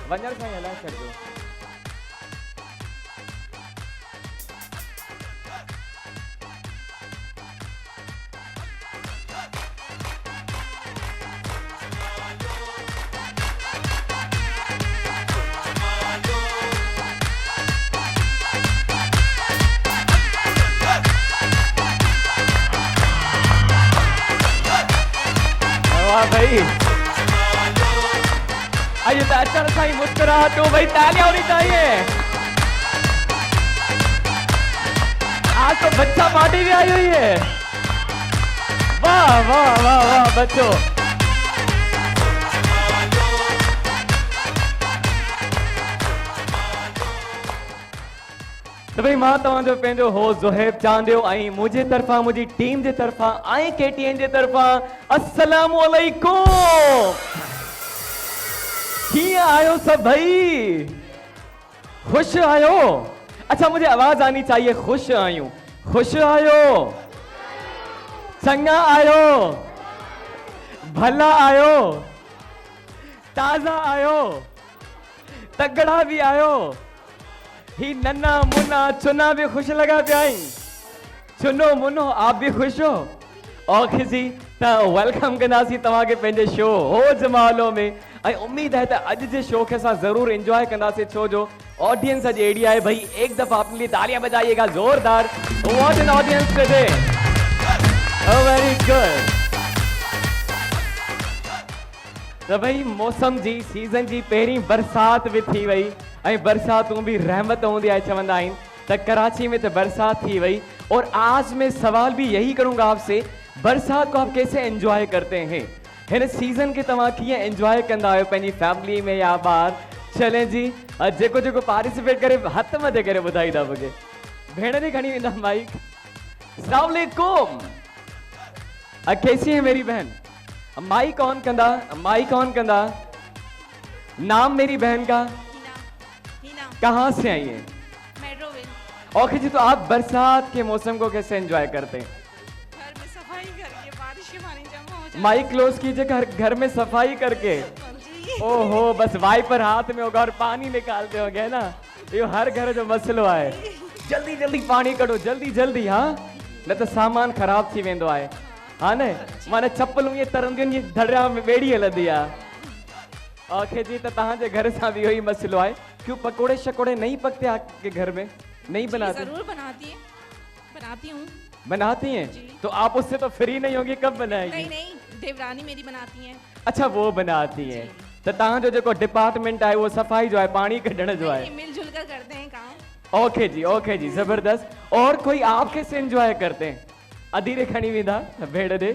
वंजर साईं हलाए छॾिजो। वाह भाई, आइए तो अच्छा साईं मुस्कुराहट हो भाई, तालियां होनी चाहिए। आज तो बच्चा पार्टी भी आई हुई है। वाह वाह वाह वाह बच्चों। तो भाई मां तव्हांजो पंहिंजो हो ज़ुहैब चांदियो ऐं मुंहिंजे तरफ़ां मुंहिंजी टीम जे तरफ़ां ऐं KTN जे तरफ़ां अस्सलामु अलैकुम। कीअं आयो सब भाई, खुश आयो? अच्छा मुझे आवाज आनी चाहिए, खुश आयूं, खुश आयो, चंगा आयो, भला आयो, ताजा आयो, तगड़ा भी आयो। ही नन्ना मुन्ना चुना भी खुश लगा प्याई, चुनो मुनो आप भी खुश हो। ओके जी, तो वेलकम कंदासीं तव्हांखे पंहिंजे शो हो जमालो में। ऐं उम्मीद है तो अज जे शो के साथ जरूर एंजॉय कंदासीं, छो जो ऑडियंस अज एडी है भाई। एक दफा अपने लिए तालियां बजाइएगा जोरदार। What an audience today, oh very good. तो भाई मौसम जी सीजन जी पहिरीं बरसात भी थी वई, ऐं बरसातूं भी रहमत हूंदी आहे चवंदा आहिनि। त कराची में तो बरसात थी वई, और आज मैं सवाल भी यही करूंगा आपसे, बरसात को आप कैसे एंजॉय करते हैं? हिन सीजन के तव्हां कीअं एंजॉय कंदा आहियो पंहिंजी फैमिली में या ॿार? चलें जी, जेको जेको पार्टिसिपेट करे हथ मथे करे ॿुधाईंदा मूंखे। भेण ॾे खणी वेंदा माइक। अस्सलाम वालेकुम। कैसी है मेरी बहन? माइक ऑन कंदा, माइक ऑन कंदा। नाम मेरी बहन का? कहाँ से आई है? ओके जी, तो आप बरसात के मौसम को कैसे एंजॉय करते हैं? घर में सफाई करके, बारिश के पानी जमा हो जाए। माइक क्लोज कीजिए। घर में सफाई करके? ओहो, बस वाइपर हाथ में होगा और पानी निकालते होगे ना। ये हर घर जो मसलो है। जल्दी जल्दी पानी कढो, जल्दी जल्दी। हाँ, न तो सामान खराब थी वेंदो है। हाँ न, माने चप्पलूं ये तरंदियूं ये दरिया में ॿेड़ी हलंदी आहे। ओके जी, तो तव्हांजे घर सां भी यही मसलो है। क्यों पकोड़े शकोड़े नहीं पकते आपके घर में? नहीं बनाते? जरूर बनाती है, बनाती हूँ। बनाती हैं? तो आप उससे तो फ्री नहीं होगी, कब बनाएगी? नहीं नहीं, देवरानी मेरी बनाती हैं। अच्छा, वो बनाती हैं। तो तव्हांजो जेको डिपार्टमेंट है वो सफाई जो है, पानी कढण जो है। मिलजुल कर करते हैं काम। ओके जी, ओके जी, जबरदस्त। और कोई आप कैसे एंजॉय करते हैं? अदीरे खणी वेंदा भेड़ दे।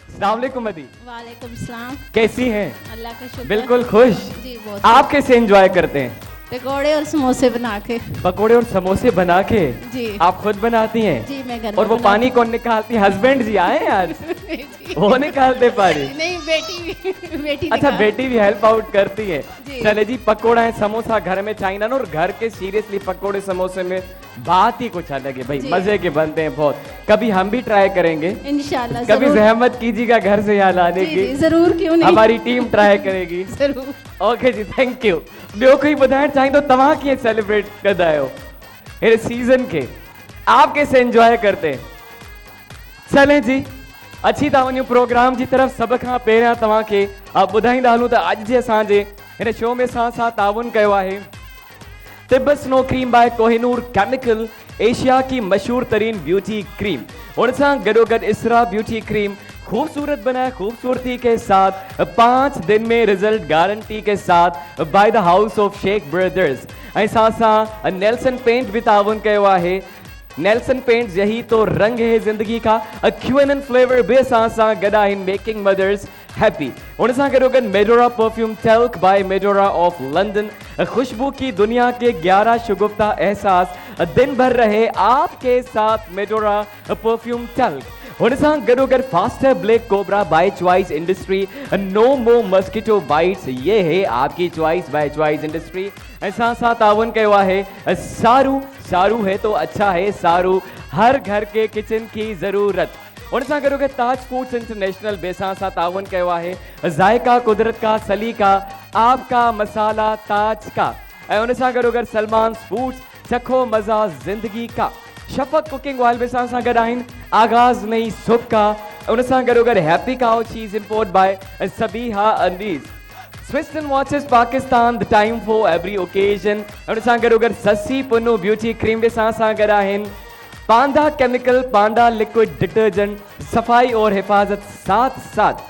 अस्सलाम वालेकुम अदी। वालेकुम सलाम। कैसी हैं? अल्लाह का शुक्र। बिल्कुल खुश। जी बहुत। आप कैसे एंजॉय करते हैं? पकौड़े और समोसे बना के। पकोड़े और समोसे बना के? जी। आप खुद बनाती हैं? जी मैं घर में। और वो पानी कौन निकालती है? हस्बैंड जी आए आज? जी। वो निकालते पानी? नहीं, बेटी अच्छा, बेटी भी हेल्प आउट करती है। जी। चले जी, पकोड़ा है समोसा घर में चाहिए ना, और घर के सीरियसली पकोड़े समोसे में बात ही कुछ अलग है भाई, मजे के बनते हैं बहुत। कभी हम भी ट्राई करेंगे इंशाल्लाह। कभी जहमत कीजिएगा घर से यहाँ लाने की। जरूर, क्यों नहीं, हमारी टीम ट्राई करेगी। जरूर। ओके जी, थैंक यू। ॿियो कोई ॿुधाइण चाहींदो तव्हां कीअं सेलिब्रेट कंदा आहियो हिन सीज़न खे? आप कैसे एंजॉय करते? चलें जी, अची था वञूं प्रोग्राम जी तरफ़। सभ खां पहिरियां तव्हांखे ॿुधाईंदा हलूं त अॼु जे असांजे हिन शो में सां ताउन कयो आहे Tibet snow cream by Kohinoor chemical, Asia की मशहूर तरीन ब्यूटी क्रीम। उन सां गॾोगॾु इसरा ब्यूटी क्रीम खूबसूरत बनाए खूबसूरती के साथ 5 दिन में रिजल्ट गारंटी के साथ by the house of Sheikh brothers. ऐं सां नेल्सन पेंट भी ताउन कयो आहे। नेल्सन पेंट्स यही तो रंग है जिंदगी का। क्यूएनएन फ्लेवर बे सां गदा इन मेकिंग मदर्स हैप्पी। उन सां गॾोगॾु Medora perfume talc by Medora of London. खुशबू की दुनिया के 11 शुगुफ्ता एहसास दिन भर रहे आपके साथ मेडोरा परफ्यूम टैल्क। उन सां गॾोगॾु faster black cobra by choice industry, no more mosquito bites, ये है आपकी चॉइस बाय चॉइस इंडस्ट्री। ऐसा सां ताउन कयो आहे सारू। सारू है तो अच्छा है सारू, हर घर के किचन की ज़रूरत। उन सां गॾोगॾु ताज फूड्स इंटरनेशनल बेसां सां ताउन कयो आहे जायका कुदरत का सलीका, आपका मसाला ताज का ऐं उन सां गॾो गॾु सलमान फूड्स चखो मज़ा ज़िंदगी का शफ़क़ कुकिंग ऑयल बि सां गॾु आहिनि आगाज़ नई सुबह का उन सां गॾो गॾु हैप्पी काओ चीज़ import by Sabiha Andeez Swiss and Watches Pakistan, the time for every occasion. उन सां गॾो गॾु ससी पुन्नू ब्यूटी क्रीम बि सां गॾु आहिनि पांडा केमिकल पांडा लिक्विड डिटर्जेंट सफाई और हिफाजत साथ साथ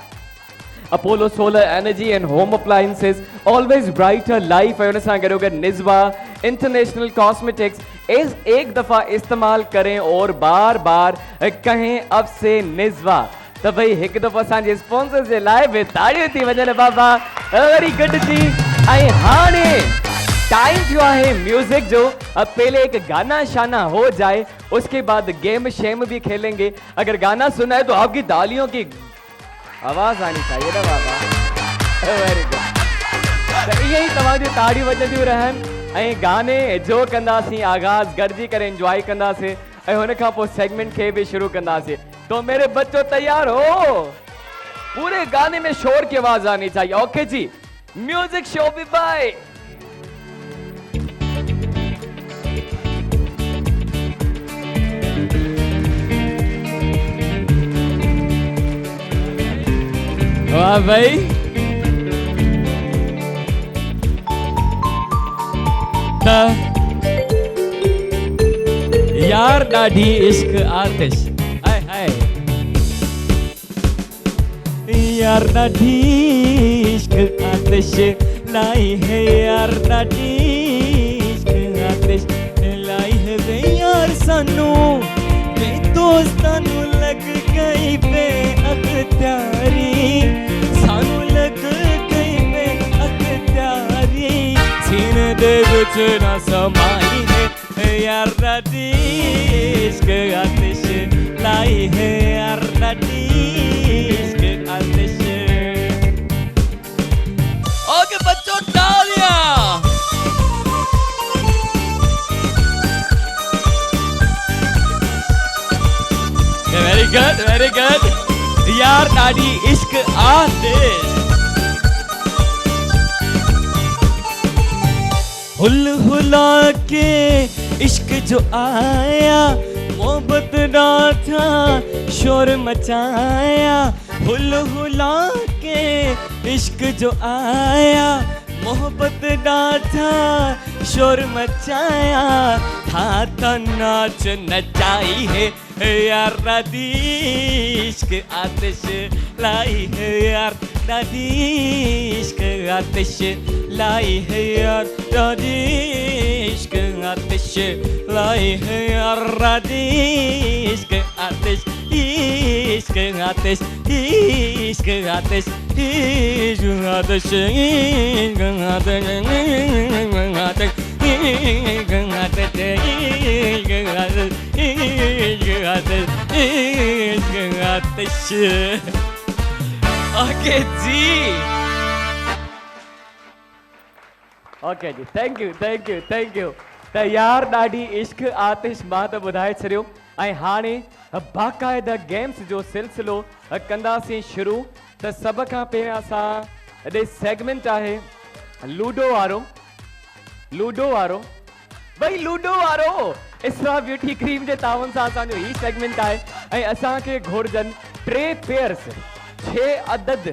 Apollo Solar Energy and Home Appliances, always brighter life है उन सां गॾो गॾु निज़वा इंटरनेशनल कॉस्मेटिक्स एक दफ़ा इस्तेमाल करें और बार बार कहें अब से निज़वा तो भाई एक दफ़ा असांजे स्पॉन्सर जे लाइ बि ताड़ियूं थी वञनि बाबा वेरी गुड जी ऐं हाणे टाइम थियो है म्यूजिक जो अब पहले एक गाना शाना हो जाए उसके बाद गेम शेम भी खेलेंगे अगर गाना सुना है तो आपकी तालियों की आवाज आनी चाहिए ना बाबा वेरी गुड यही तव्हांजूं ताड़ियूं वॼंदियूं रहनि ऐं गाने जो कंदासीं आगाज़ गॾिजी करे एंजॉय कंदासीं ऐं हुन खां पोइ सेगमेंट खे भी शुरू कंदासीं तो मेरे बच्चों तैयार हो पूरे गाने में शोर की आवाज आनी चाहिए ओके जी म्यूजिक शो भी बाय वाह भाई यार ॾाढी इश्क आतिश हाय हाय यार ॾाढी इश्क आतिश लाई है यार ॾाढी इश्क आतिश लाई है वे यार सानू वे दोस्तां नू लग गई बेअख्तियारी सानू लग गई बेअख्तियारी सीने दे विच ना समाई है यार ॾाढी इश्क आतिश लाई है यार ॾाढी इश्क आतिश ओके बच्चों तालियां वेरी गुड यार ॾाढी इश्क आतिश हुल हुला के इश्क जो आया मोहब्बत था शोर मचाया हुल हुला के इश्क जो आया मोहब्बत था शोर मचाया था नाच नचाई है यार ॾाढी इश्क आतिश लाई है यार ॾाढी इश्क आतिश लाई है यार ॾाढी इश्क आतिश लाई है यार ॾाढी इश्क आतिश इश्क आतिश इश्क आतिश इश्क आतिश ओके जी ओके जी थैंक यू त यार ॾाढी इश्क आतिश मां त ॿुधाए छॾियो ऐं हाणे बाक़ाइदा गेम्स जो सिलसिलो कंदासीं शुरू त सभ खां पहिरियां असां अॼु सेगमेंट आहे लूडो वारो भाई लूडो वारो इसरा ब्यूटी क्रीम जे तावन सां असांजो ही सेगमेंट आहे ऐं असांखे घुर्जनि 3 पेयर्स 6 अदद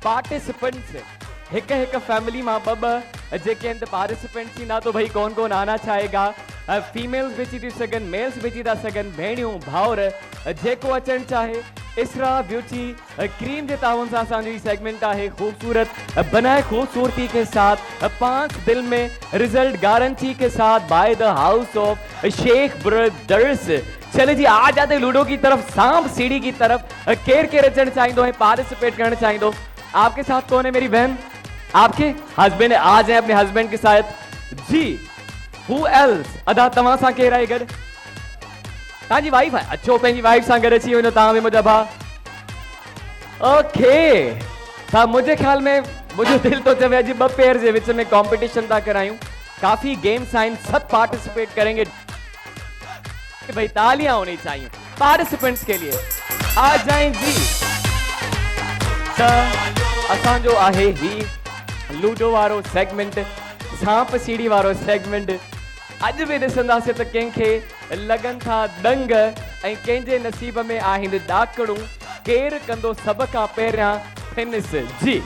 पार्टिसिपेंट्स एक फैमिली मां ॿ जेके आहिनि पार्टिसिपेंट्स थींदा तो भाई कौन आना चाहेगा फीमेल्स बि थी सघनि मेल्स बि थी था सघनि भेणियूं भाउर जेको अचणु चाहे इसरा ब्यूटी क्रीम के तावन से असांजी सेगमेंट है खूबसूरत बनाए खूबसूरती के साथ 5 दिल में रिजल्ट गारंटी के साथ by the house of Sheikh brothers चले जी आ जाते लूडो की तरफ सांप सीढ़ी की तरफ केर केर अचण चाहिए है पार्टिसिपेट करना चाहिए आपके साथ कौन है मेरी बहन आपके हस्बैंड आ जाए अपने हस्बैंड के साथ जी हु एल्स अदा तव्हां सां केर आहे गॾु ताजी वाइफ है अच्छो पंहिंजी वाइफ सां गॾु अची वञो तव्हां बि मुंहिंजा भाउ ओके था मुझे ख्याल में मुझे दिल तो चवे अॼु 2 पेयर जे विच में कंपटीशन था करायूं काफी गेम्स आहिनि सब पार्टिसिपेट करेंगे भाई तालियां होनी चाहिए पार्टिसिपेंट्स के लिए आ जाएं जी त असांजो आहे ही लूडो वारो सेगमेंट, सांप सीढ़ी वारो सेगमेंट। अज भी ॾिसंदासीं त कंहिंखे लॻनि था दंग ऐं कंहिंजे नसीब में आहिनि ॾाकड़ूं, केरु कंदो सभ खां पहिरियां फिनिश। जी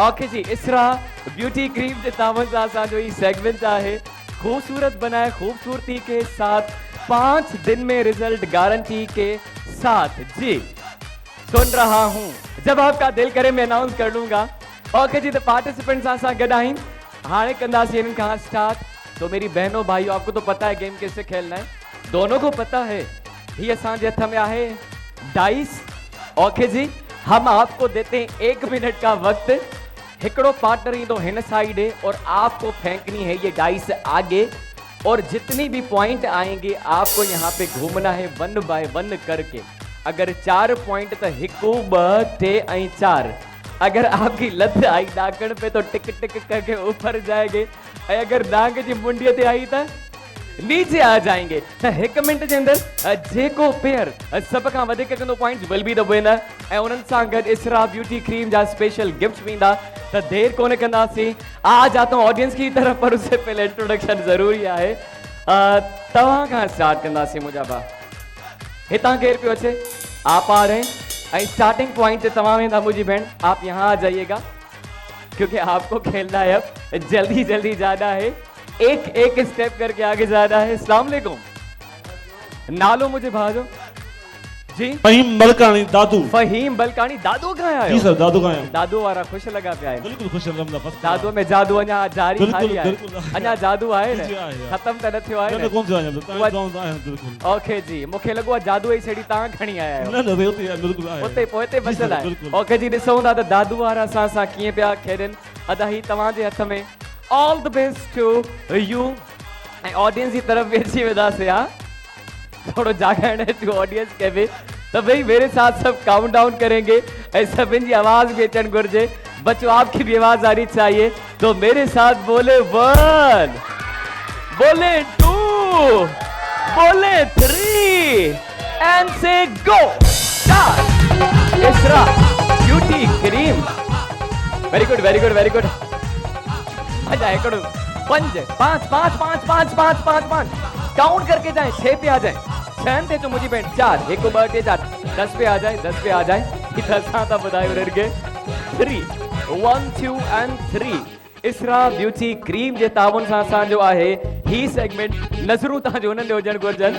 ओके जी, इसरा ब्यूटी क्रीम जे तावन सां असांजो ही सेगमेंट आहे। खूबसूरत बनाए खूबसूरती के साथ 5 दिन में रिजल्ट गारंटी के साथ। जी सुन रहा हूं, जब आपका दिल करे मैं अनाउंस कर लूंगा। ओके जी, तो पार्टिसिपेंट्स आसां गडाइन हाणे कंदासीं इनन का स्टार्ट। तो मेरी बहनों भाइयों, आपको तो पता है गेम कैसे खेलना है, दोनों को पता है। ये असांजे हथ में आहे डाइस। ओके जी, हम आपको देते हैं 1 मिनट का वक्त। हिकड़ो पार्टनर इंदो हिन साइड है और आपको फेंकनी है ये डाइस आगे, और जितनी भी पॉइंट आएंगे आपको यहाँ पे घूमना है 1 बाय 1 करके। अगर 4 पॉइंट तो 1 2 3 4। अगर आपकी लत आई डाकण पे तो टिक टिक करके ऊपर जाएंगे, अगर डांग जी मुंडिया ते आई तो नीचे आ जाएंगे। तो 1 मिनट के अंदर जेको पेयर सब का वधिक कंदो points will be the winner. ऐं उन्हनि सां गॾु इसरा ब्यूटी क्रीम जा स्पेशल गिफ्ट वेंदा। तो देर कोन कंदासीं, आ जाता हूं ऑडियंस की तरफ, पर उससे पहले इंट्रोडक्शन जरूरी है। तव्हां खां स्टार्ट कंदासीं मुंहिंजा भाउ। हितां केरु पियो अचे? आप आ रहे हैं। स्टार्टिंग पॉइंट से तमाम वेंदा मुझी बहन, आप यहाँ आ जाइएगा क्योंकि आपको खेलना है अब, जल्दी जल्दी जाना है, एक एक स्टेप करके आगे जाना है। अस्सलाम वालेकुम। नालो मुझे भाजो जी। फहीम बलकानी दादू। फहीम बलकानी दादू कहाँ आयो? जी सर, दादू कहाँ आयो? दादू वारा खुश लगा पे आए। बिल्कुल खुश रहमदा। फर्स्ट दादू में जादू अञा जारी बिल्कुल, हाली आहे। बिल्कुल। अञा जादू आहे जी, न, आहे। खत्म त न थियो आहे न न। कौन सा आया बताएं कौन सा आया? बिल्कुल। ओके जी, मूंखे लॻो आहे जादू जी सेड़ी तव्हां खणी आया आहियो। न न होते बिल्कुल आया। उते पोइते जी बचल सर, आहे। बिल्कुल। ओके जी, ॾिसूं था त दादू वारा असां सां कीअं पिया खेॾनि। अदा ही तव्हांजे हथ में। All the best to you. ऐं ऑडियंस जी तरफ भी अची वेंदासीं। हा, थोड़ो जागाइण अचो ऑडियंस के भी। तो भाई मेरे साथ सब काउंट डाउन करेंगे, सभी की आवाज भी अचन गुर्जे। बच्चों आपकी भी आवाज आ रही चाहिए, तो मेरे साथ बोले 1, बोले 2, बोले 3 एंड से गो स्टार्ट। इसरा beauty cream. Very good very good very good. मजा है करो। 5 5 5 5 5 5 5 5 काउंट करके जाए, 6 पे आ जाए। 6 थे तो मुझी बहन 4 1 2 3 4 10 पे आ जाए, 10 पे आ जाए। इतना था बताए उन्हें के 3 1 2 एंड 3। इसरा ब्यूटी क्रीम जे तावन सां असांजो आहे ही सेगमेंट। नज़रूं तव्हांजो उन्हनि ॾे हुजण घुरिजनि।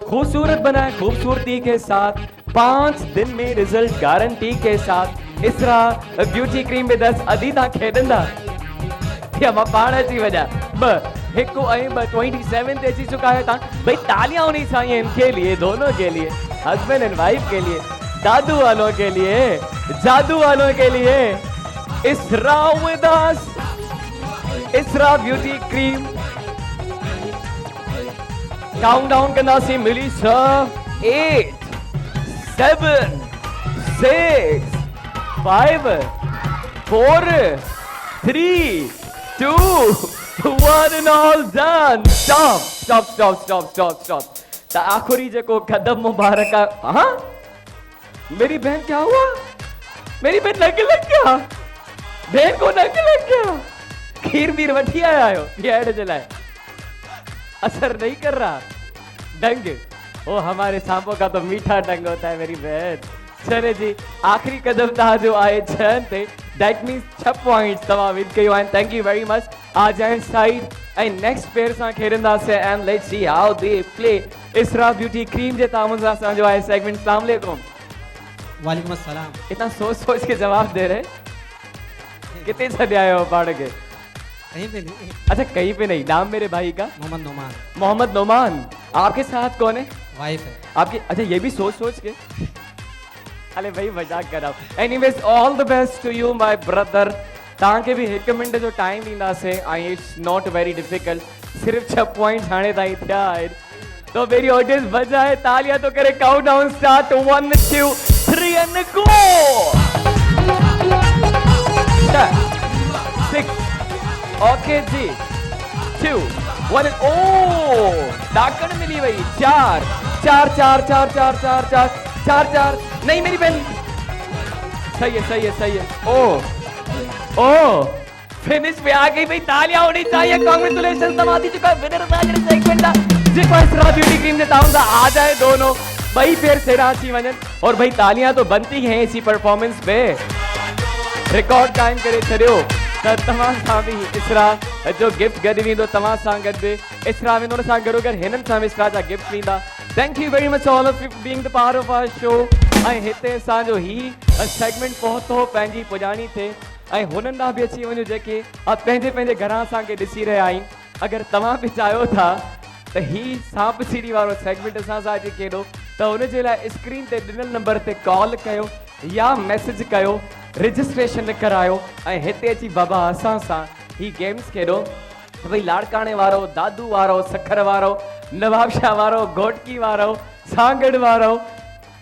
खूबसूरत बनाए खूबसूरती के साथ 5 दिन में रिजल्ट गारंटी के साथ। इसरा ब्यूटी क्रीम में 10 अदी था खेॾंदा या मां पाण अची वञा। 2 1 ऐं 2 27 ते अची चुका है। भाई तालियां होनी चाहिए इनके लिए, दोनों के लिए, हस्बैंड एंड वाइफ के लिए, दादू वालों के लिए, जादू वालों के लिए। इसरा विद अस, इसरा ब्यूटी क्रीम। काउंट डाउन कंदासीं मिली 8 7 6 5 4 3 2 1 and all done. Stop stop stop stop stop stop। तो आखिरी जो कदम मुबारक। हाँ मेरी बहन क्या हुआ? मेरी बहन नक लग गया, बहन को नक लग गया। खीर बीर वठी आया हो ये जलाए, असर नहीं कर रहा डंग। वो हमारे सांपों का तो मीठा डंग होता है मेरी बहन। चले जी, आखिरी कदम था जो आए 6 थे। दैट मीन्स 6 पॉइंट्स तमाम विन कयो आहिनि। Thank you very much. आ जाए साइड ऐं नेक्स्ट पेयर सां खेॾंदासीं and let's see how they play. Isra beauty cream जे तामुन सां असांजो आहे सेगमेंट। अस्सलाम वालेकुम। वालेकुम अस्सलाम। इतना सोच सोच के जवाब दे रहे, कितने छॾे आयो हो पाण के? कहीं पे नहीं। अच्छा कहीं पे नहीं। नाम मेरे भाई का? मोहम्मद नोमान। मोहम्मद नोमान। आपके साथ कौन है? वाइफ है आपकी? अच्छा ये भी सोच सोच के। अरे भाई मजाक कर रहा हूँ। Anyways all the best to you my brother. तव्हांखे भी 1 मिनट जो टाइम ॾींदासीं। I it's not very difficult. सिर्फ 6 पॉइंट्स हाणे ताईं थिया आहिनि। तो मेरी ऑडियंस बजाए तालियां तो करे। Count down start 1 2 3 and go. 6 okay जी 2 1 ओ डाकण मिली वही। 4 4 4 4 4 4 4 4 4 नहीं मेरी बहन सही है ओ फिनिश पे आ गई भाई, तालियां होनी चाहिए। कांग्रेचुलेशन, समाधि चुका विनर मैच सेगमेंट दा जेको इसरा ब्यूटी क्रीम ने ताउंदा आ जाए दोनों भाई फिर से रांची वजन। और भाई तालियां तो बनती हैं इसी परफॉर्मेंस पे, रिकॉर्ड कायम करे छड़ियो। त तमाम सां भी इसरा जो गिफ्ट गड वींदो तमाम सां गड इसरा वेंदो न सां गडो गड हिनन सां इसरा जा गिफ्ट वींदा। Thank you very much all of you being the part of our show. ऐं हिते असांजो ही सेगमेंट पहुतो पंहिंजी पुॼाणी थे ऐं हुननि ॾांहुं बि अची वञो जेके पंहिंजे पंहिंजे घरां असांखे ॾिसी रहिया आहिनि। अगरि तव्हां बि चाहियो था त ही सांप सीढ़ी वारो सेगमेंट असां सां अची केॾो त हुनजे लाइ स्क्रीन ते ॾिनल नंबर ते कॉल कयो या मैसेज कयो, रजिस्ट्रेशन करायो ऐं हिते अची बाबा असां सां ही गेम्स खेॾो। भई लाड़काणे वारो, दादू वारो, सखर वारो, नवाबशाह वारो, घोटकी वारो, सांगड़ वारो,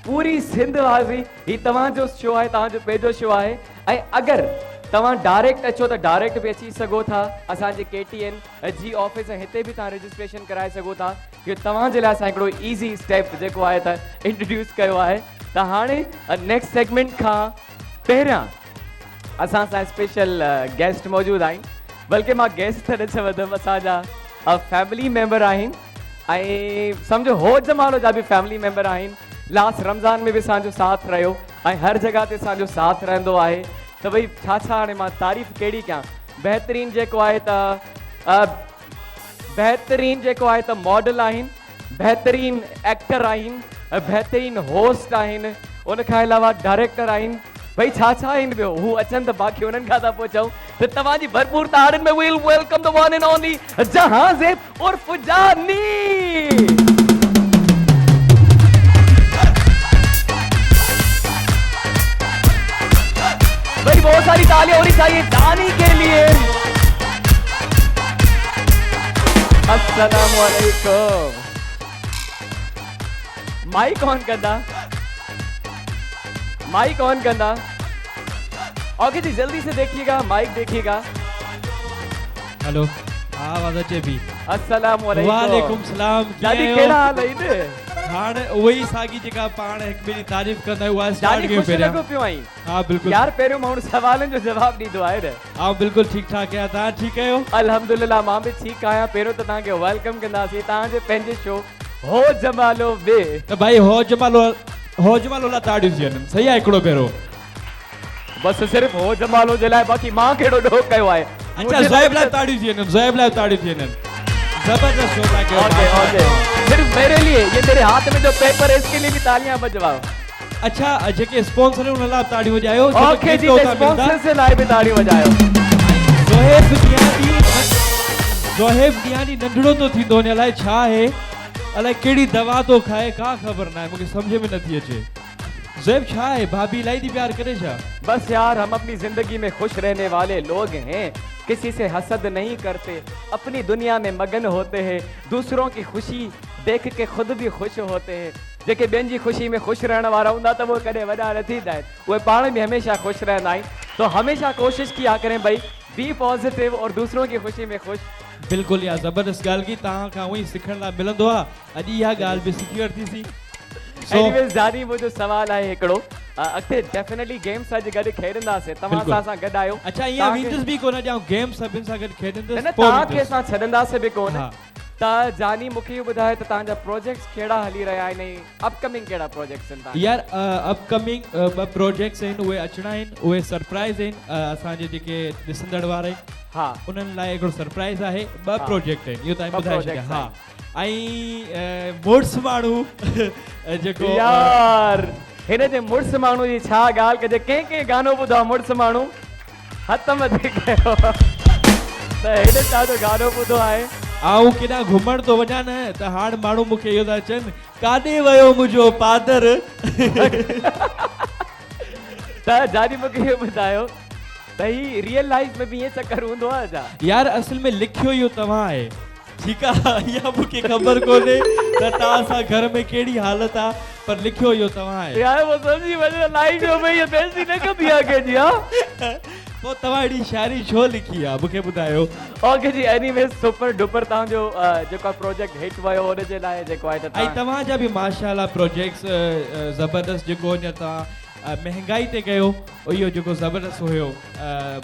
पूरी सिंध वासी ही तव्हांजो शो आहे, तव्हांजो पंहिंजो शो आहे। ऐं अगरि तव्हां डायरेक्ट अचो त डायरेक्ट बि अची सघो था असांजे KTN जी ऑफिस, ऐं हिते बि तव्हां रजिस्ट्रेशन कराए सघो था। इहो तव्हांजे लाइ असां हिकिड़ो ईज़ी स्टेप जेको आहे त इंट्रोड्यूस कयो आहे। त हाणे नेक्स्ट सेगमेंट खां पहिरियां असां सां स्पेशल गेस्ट मौजूदु आहिनि, बल्कि मां गेस्ट त न चवंदुमि, असांजा फैमिली मेंबर आहिनि ऐं सम्झो हो जमालो जा बि फैमिली मेंबर आहिनि। लास्ट रमज़ान में भी असांजो साथ रहियो ऐं हर जगह ते असांजो साथ रहंदो आहे। त भई छा हाणे मां तारीफ़ कहिड़ी कयां। बहितरीन जेको आहे त मॉडल आहिनि, बहितरीन एक्टर आहिनि, बहितरीन होस्ट आहिनि, उनखां अलावा डायरेक्टर आहिनि। भई छा आहिनि ॿियो, हू अचनि त बाक़ी उन्हनि खां था पुछूं। त तव्हांजी भरपूर ताड़ियुनि में will welcome the one and only Jahanzeb उर्फ जानी। भाई बहुत सारी तालियां होनी चाहिए जानी के लिए। अस्सलाम वालेकुम। माइक ऑन कंदा। ओके जी, जल्दी से देखिएगा, माइक देखिएगा। हेलो, आवाज अचे भी। अस्सलाम वालेकुम। वालेकुम सलाम। दादी केड़ा हाल है इने? हाणे वही सागी जेका पाण हिक ॿिए जी तारीफ़ कंदा आहियूं उहा स्टार्ट कयूं पहिरियां। लॻो पियो आई। हां बिल्कुल यार पहिरियों माण्हू सवालनि जो जवाब ॾींदो आहे न। हां बिल्कुल ठीक ठाक आहियां, तव्हां ठीकु आहियो? अल्हम्दुलिल्लाह मां बि ठीकु आहियां। पहिरियों त तव्हांखे वेलकम कंदासीं तव्हांजे पंहिंजे शो हो जमालो बे। त भाई हो जमालो ला ताड़ियूं थी वञनि, सही आहे हिकिड़ो पहिरियों। बस सिर्फ हो जमालो जे लाइ, बाक़ी मां कहिड़ो ॾोह कयो आहे। अच्छा ज़ोएब लाइ ताड़ियूं थी वञनि, ज़ोएब लाइ ताड़ियूं थी वञनि। जबरदस्त शो था कयो। ओके सिर्फ मेरे लिए, ये मेरे हाथ में जो पेपर है इसके लिए भी तालियां बजवाओ। अच्छा जेके स्पॉन्सर हैं उन लाइ ताड़ियूं वॼायो। ओके जी, स्पॉन्सर से लाइ भी ताड़ियूं वॼायो। ज़ोहेब ॾियानी नंढड़ो तो थींदो वञे, अलाए छा आहे, अलाए कहिड़ी दवा तो खाए, का ख़बर ना है, मुझे समझ में नथी अचे। ज़ोहेब छा है, भाभी इलाही थी प्यार करे छा? बस यार हम अपनी जिंदगी में खुश रहने वाले लोग हैं, किसी से हसद नहीं करते, अपनी दुनिया में मगन होते हैं, दूसरों की खुशी देख के खुद भी खुश होते हैं। जेके ॿियनि जी खुशी में खुश रहण वारा हूंदा त वो कॾहिं वॾा न थींदा आहिनि, उहे पाण भी हमेशा खुश रहंदा आहिनि। तो हमेशा कोशिश किया करें भाई, बी पॉजिटिव और दूसरों की खुशी में खुश। बिल्कुल यार, ज़बरदस्त ॻाल्हि की, तव्हां खां उहो ई सिखण लाइ मिलंदो आहे। अॼु इहा ॻाल्हि बि सिखी वरितीसीं। एनीवेज जानी मुंहिंजो सवाल आहे हिकिड़ो, अॻिते डेफिनेटली गेम्स अॼु गॾु खेॾंदासीं, तव्हां सां गॾु आहियो। अच्छा ईअं वेंदुसि बि कोन ॼाऊं, गेम्स सभिनि सां गॾु खेॾंदुसि, न तव्हांखे असां छॾंदासीं बि कोन। त जानी मूंखे इहो ॿुधाए त तव्हांजा प्रोजेक्ट्स कहिड़ा हली रहिया आहिनि, अपकमिंग कहिड़ा प्रोजेक्ट्स आहिनि तव्हांजा? यार अपकमिंग ॿ प्रोजेक्ट्स आहिनि, उहे अचणा आहिनि, उहे सरप्राइज़ आहिनि असांजे जेके ॾिसंदड़ वारा आहिनि। हा उन्हनि लाइ हिकिड़ो सरप्राइज़ आहे। ॿ प्रोजेक्ट आहिनि, इहो तव्हां ॿुधाए छॾिया। हा ऐं मुड़ुस माण्हू जेको यार हिन जे मुड़ुस माण्हू जी छा ॻाल्हि कजे, कंहिं गानो ॿुधो मुड़ुस माण्हू हथ मथे कयो त हिन छा जो गानो ॿुधो आहे। आऊं केॾा घुमण थो वञा न, त हाणे माण्हू मूंखे इहो था चवनि, काॾे वियो मुंहिंजो पादर। त जानी मूंखे इहो ॿुधायो त ही रियल लाइफ में भी ये चक्कर हूंदो आहे छा? यार असल में लिखियो इहो तव्हां आहे, ठीकु आहे, इहा मूंखे ख़बर कोन्हे त तव्हां सां घर में कहिड़ी हालत आहे, पर लिखियो इहो तव्हां आहे। यार वो समझी वञो लाइफ जो में ये बेइज्जती न कबी आहे कंहिंजी। हा पोइ तव्हां एॾी शाइरी छो लिखी आहे मूंखे ॿुधायो। ओके जी, एनीवेज सुपर डुपर तव्हांजो जेको प्रोजेक्ट हिट वियो उनजे लाइ जेको आहे त ऐं तव्हांजा बि माशाअल्लाह प्रोजेक्ट्स ज़बरदस्त जेको हींअर तव्हां महंगाई ते कयो इहो जेको ज़बरदस्त हुयो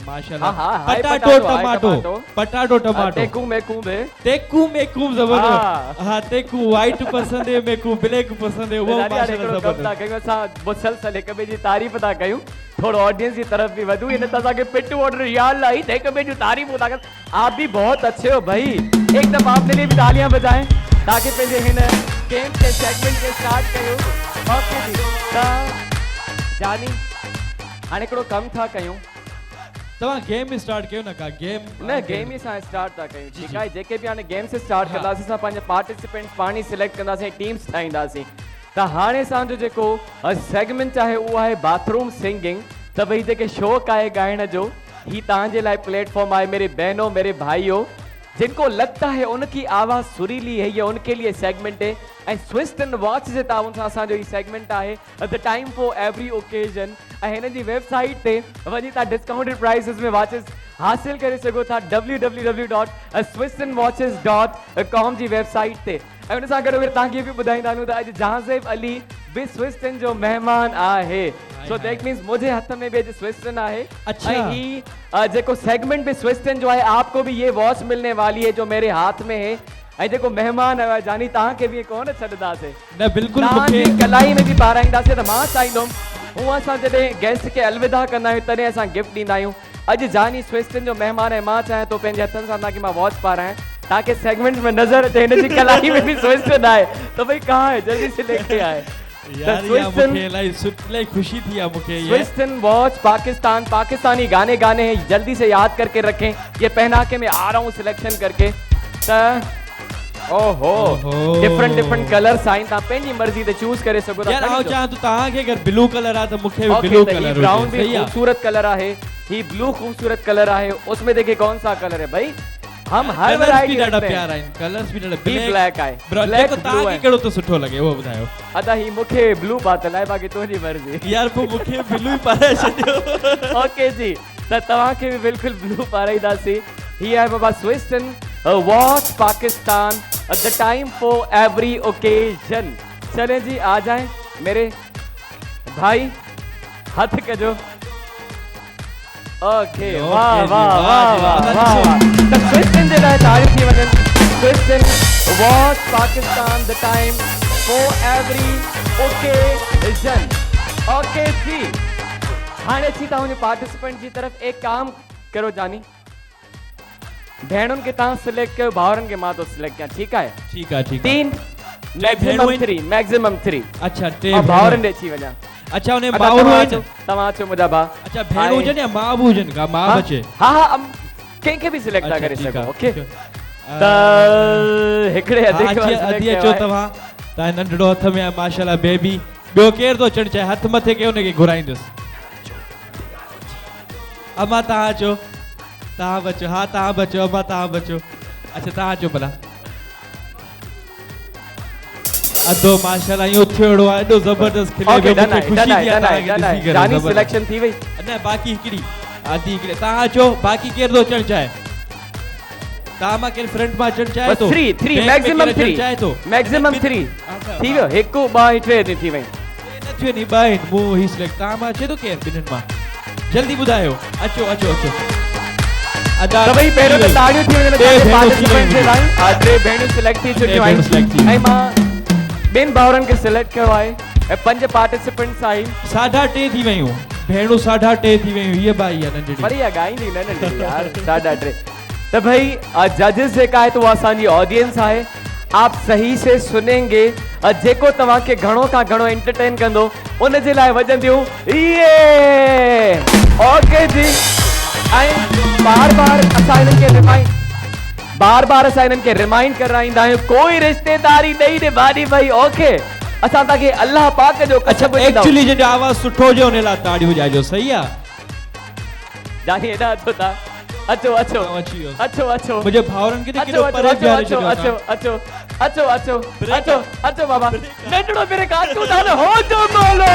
माशाल्लाह हाँ, हाय पटाटो पटाटो टमाटो टेकू मेकू में तेकू मेकू ज़बरदस्त हाँ तेकू वाइट पसंद है मेकू ब्लैक पसंद है वो माशाल्लाह ज़बरदस्त कयूं असां मुसलसल हिक ॿिए जी तारीफ़ था कयूं थोड़ो ऑडियंस की तरफ भी वधू इन असांखे पिट्टू ऑर्डर याद लाई त हिक ॿिए जी तारीफ़ था कनि आप भी बहुत अच्छे हो भाई एकदम आपके लिए भी तालियां बजाएं ताकि पंहिंजे हिन गेम के सेगमेंट के स्टार्ट कयूं ओके जी त जानी हाणे हिकिड़ो कमु था कयूं तव्हां गेम स्टार्ट कयो न का गेम न गेम ही सां स्टार्ट था कयूं ठीकु आहे जेके बि हाणे गेम से स्टार्ट कंदासीं असां पंहिंजे पार्टिसिपेंट्स पाण ई सिलेक्ट कंदासीं टीम्स ठाहींदासीं त हाणे असांजो जेको सेगमेंट आहे उहो आहे बाथरूम सिंगिंग त भई जेके शौक़ु आहे ॻाइण जो ही तव्हांजे लाइ प्लेटफॉर्म आहे मेरे बहनों मेरे भाइयों जिनको लगता है उनकी आवाज़ सुरीली है ये उनके लिए सेगमेंट है एंड स्विस एंड वॉच जे ताउन सां असांजो ही सेगमेंट आहे the time for every occasion ऐं हिन जी वेबसाइट ते वञी तव्हां डिस्काउंटेड प्राइसिस में वॉचिस हासिल करे सघो था www.swissandwatches.com जी वेबसाइट ते ऐं उन सां गॾु तव्हांखे बि ॿुधाईंदा आहियूं त अॼु जहाज़ेब अली बि स्विस्टन जो महिमान आहे सो दैट मीन्स मुंहिंजे हथ में भी अॼु स्विस्टन आहे अच्छा। ऐं ही जेको सेगमेंट भी स्विस्टन जो है आपको भी ये वॉच मिलने वाली है जो मेरे हाथ में है ऐं जेको महिमान आयो आहे जानी तव्हांखे बि कोन छॾंदासीं न बिल्कुलु तव्हांजी कलाई में बि पाराईंदासीं त मां चाहींदुमि हूअं असां जॾहिं गेस्ट खे अलविदा कंदा आहियूं तॾहिं असां गिफ्ट ॾींदा आहियूं अॼु जानी स्विस्टन जो महिमान आहे मां चाहियां थो पंहिंजे हथनि सां तव्हांखे मां वॉच पारायां ताकि सेगमेंट में नज़र अचे हिन जी कलाई में बि स्विस्टन आहे त भई कहाँ है जल्दी से लेके आए यार मुझे इलाही खुशी थी है मुझे ये स्विस्टन वॉच पाकिस्तानी गाने गाने हैं जल्दी से याद करके रखें ये पहना के मैं आ रहा हूँ सिलेक्शन करके ओहो डिफरेंट कलर्स आइन ता पंहिंजी मर्जी ते चूज करे सको था यार आओ चाह तो तां के अगर ब्लू कलर आ तो मुखे भी ब्लू कलर ब्राउन भी खूबसूरत कलर है ही ब्लू खूबसूरत कलर है उसमें देखिए कौन सा कलर है भाई हम हर वैरायटी ॾाढा प्यारा आहिनि कलर्स भी ॾाढा ब्लैक आहे ब्लैक तव्हांखे कहिड़ो तो सुठो लगे वो ॿुधायो अदा ही मूंखे ब्लू पातल आहे बाक़ी तुंहिंजी मर्ज़ी यार पोइ मूंखे ब्लू ही पाराए छॾियो ओके जी त तव्हांखे बि बिल्कुलु ब्लू पाराईंदासीं ही आहे बाबा स्विस्टन watch Pakistan the time for every occasion चलें जी आ जाएं मेरे भाई हाथ कजो ओके वाह वाह वाह वाह वाह द स्विस्टन जे लाइ तारीफ़ थी वञनि Swiston watch Pakistan the time for every occasion okay जी हाणे अची था वञो पार्टिसिपेंट जी तरफ एक काम करो जानी भेणुनि खे तव्हां सिलेक्ट कयो भाउरनि खे मां थो सिलेक्ट कयां ठीकु आहे तीन मैक्सिमम 3 अच्छा टे भाउरनि ॾे अची वञा अच्छा उन्हें भाउर अचो तव्हां अचो मुंहिंजा भाउ अच्छा भेण हुजनि या माउ बि हुजनि का माउ बचे हा हा कंहिंखे बि सिलेक्ट था करे सघो ओके त हिकिड़े अधी अचो तव्हां तव्हां नंढड़ो हथ में आहे माशाल्लाह बेबी ॿियो केरु थो अचणु चाहे हथ मथे कयो हुनखे घुराईंदुसि अम्मा तव्हां अचो तव्हां बचो हा तव्हां बचो अम्मा तव्हां बचो अच्छा तव्हां अचो भला अदो माशाल्लाह यो थियोड़ो आहे एॾो ज़बरदस्त खिले ओके पियो मूंखे ख़ुशी थी आहे तव्हांखे ॾिसी करे जानी सिलेक्शन थी वई न बाक़ी हिकिड़ी आधी हिकिड़ी तव्हां अचो बाक़ी केरु थो अचणु चाहे तव्हां मां केरु फ्रंट मां अचणु चाहे थो 3 मैक्सिमम 3 थी वियो हिकु ॿ टे थी वई न थियो नी ॿ आहिनि मूं ही सिलेक्ट तव्हां मां अचे थो केरु ॿिन्हिनि मां जल्दी ॿुधायो अचो अचो अचो त भई पहिरियों त ताड़ियूं थी वञनि पार्टिसिपेंट जे लाइ टे भेणियूं सिलेक्ट थी चुकियूं आहिनि ऐं मां ॿिनि भाउरनि खे सिलेक्ट कयो आहे ऐं 5 पार्टिसिपेंट्स आहिनि 3.5 थी वयूं भेणूं 3.5 थी वयूं हीअ भाई आहे नंढड़ी पर इहा ॻाईंदी न नंढड़ी यार 3.5 तो भाई जजेस जेका है तो वो असांजी ऑडियंस है आप सही से सुनेंगे जेको तव्हां के घणो का घणो एंटरटेन कंदो उन जे लाइ वजंदियूं ये ओके जी बार बार असां इन्हनि खे रिमाइंड कराईंदा आहियूं कोई रिश्तेदारी नहीं निभानी भाई ओके असां तव्हांखे अल्लाह पाक जो अच्छा एक्चुअली जंहिंजो आवाज़ सुठो हुजे उन लाइ ताड़ी वॼाइजो सही आहे जानी एॾा अचो था अचो अचो अचो अचो मुझे भाउरनि खे त केॾो परे बीहारे छॾियो अचो अचो अचो अचो अचो अचो बाबा नंढड़ो मेरे काटू दान हो जो बोलो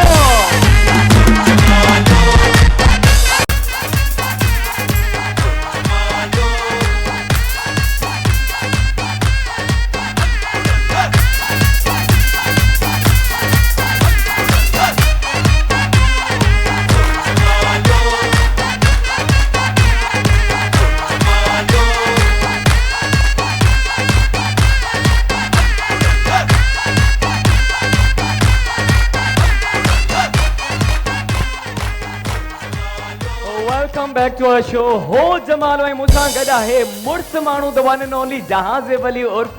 अ शो हो जमालो ऐं मूंसां गॾु आहे मुड़स माण्हू द वन एंड ओनली जहाज़ वली उर्फ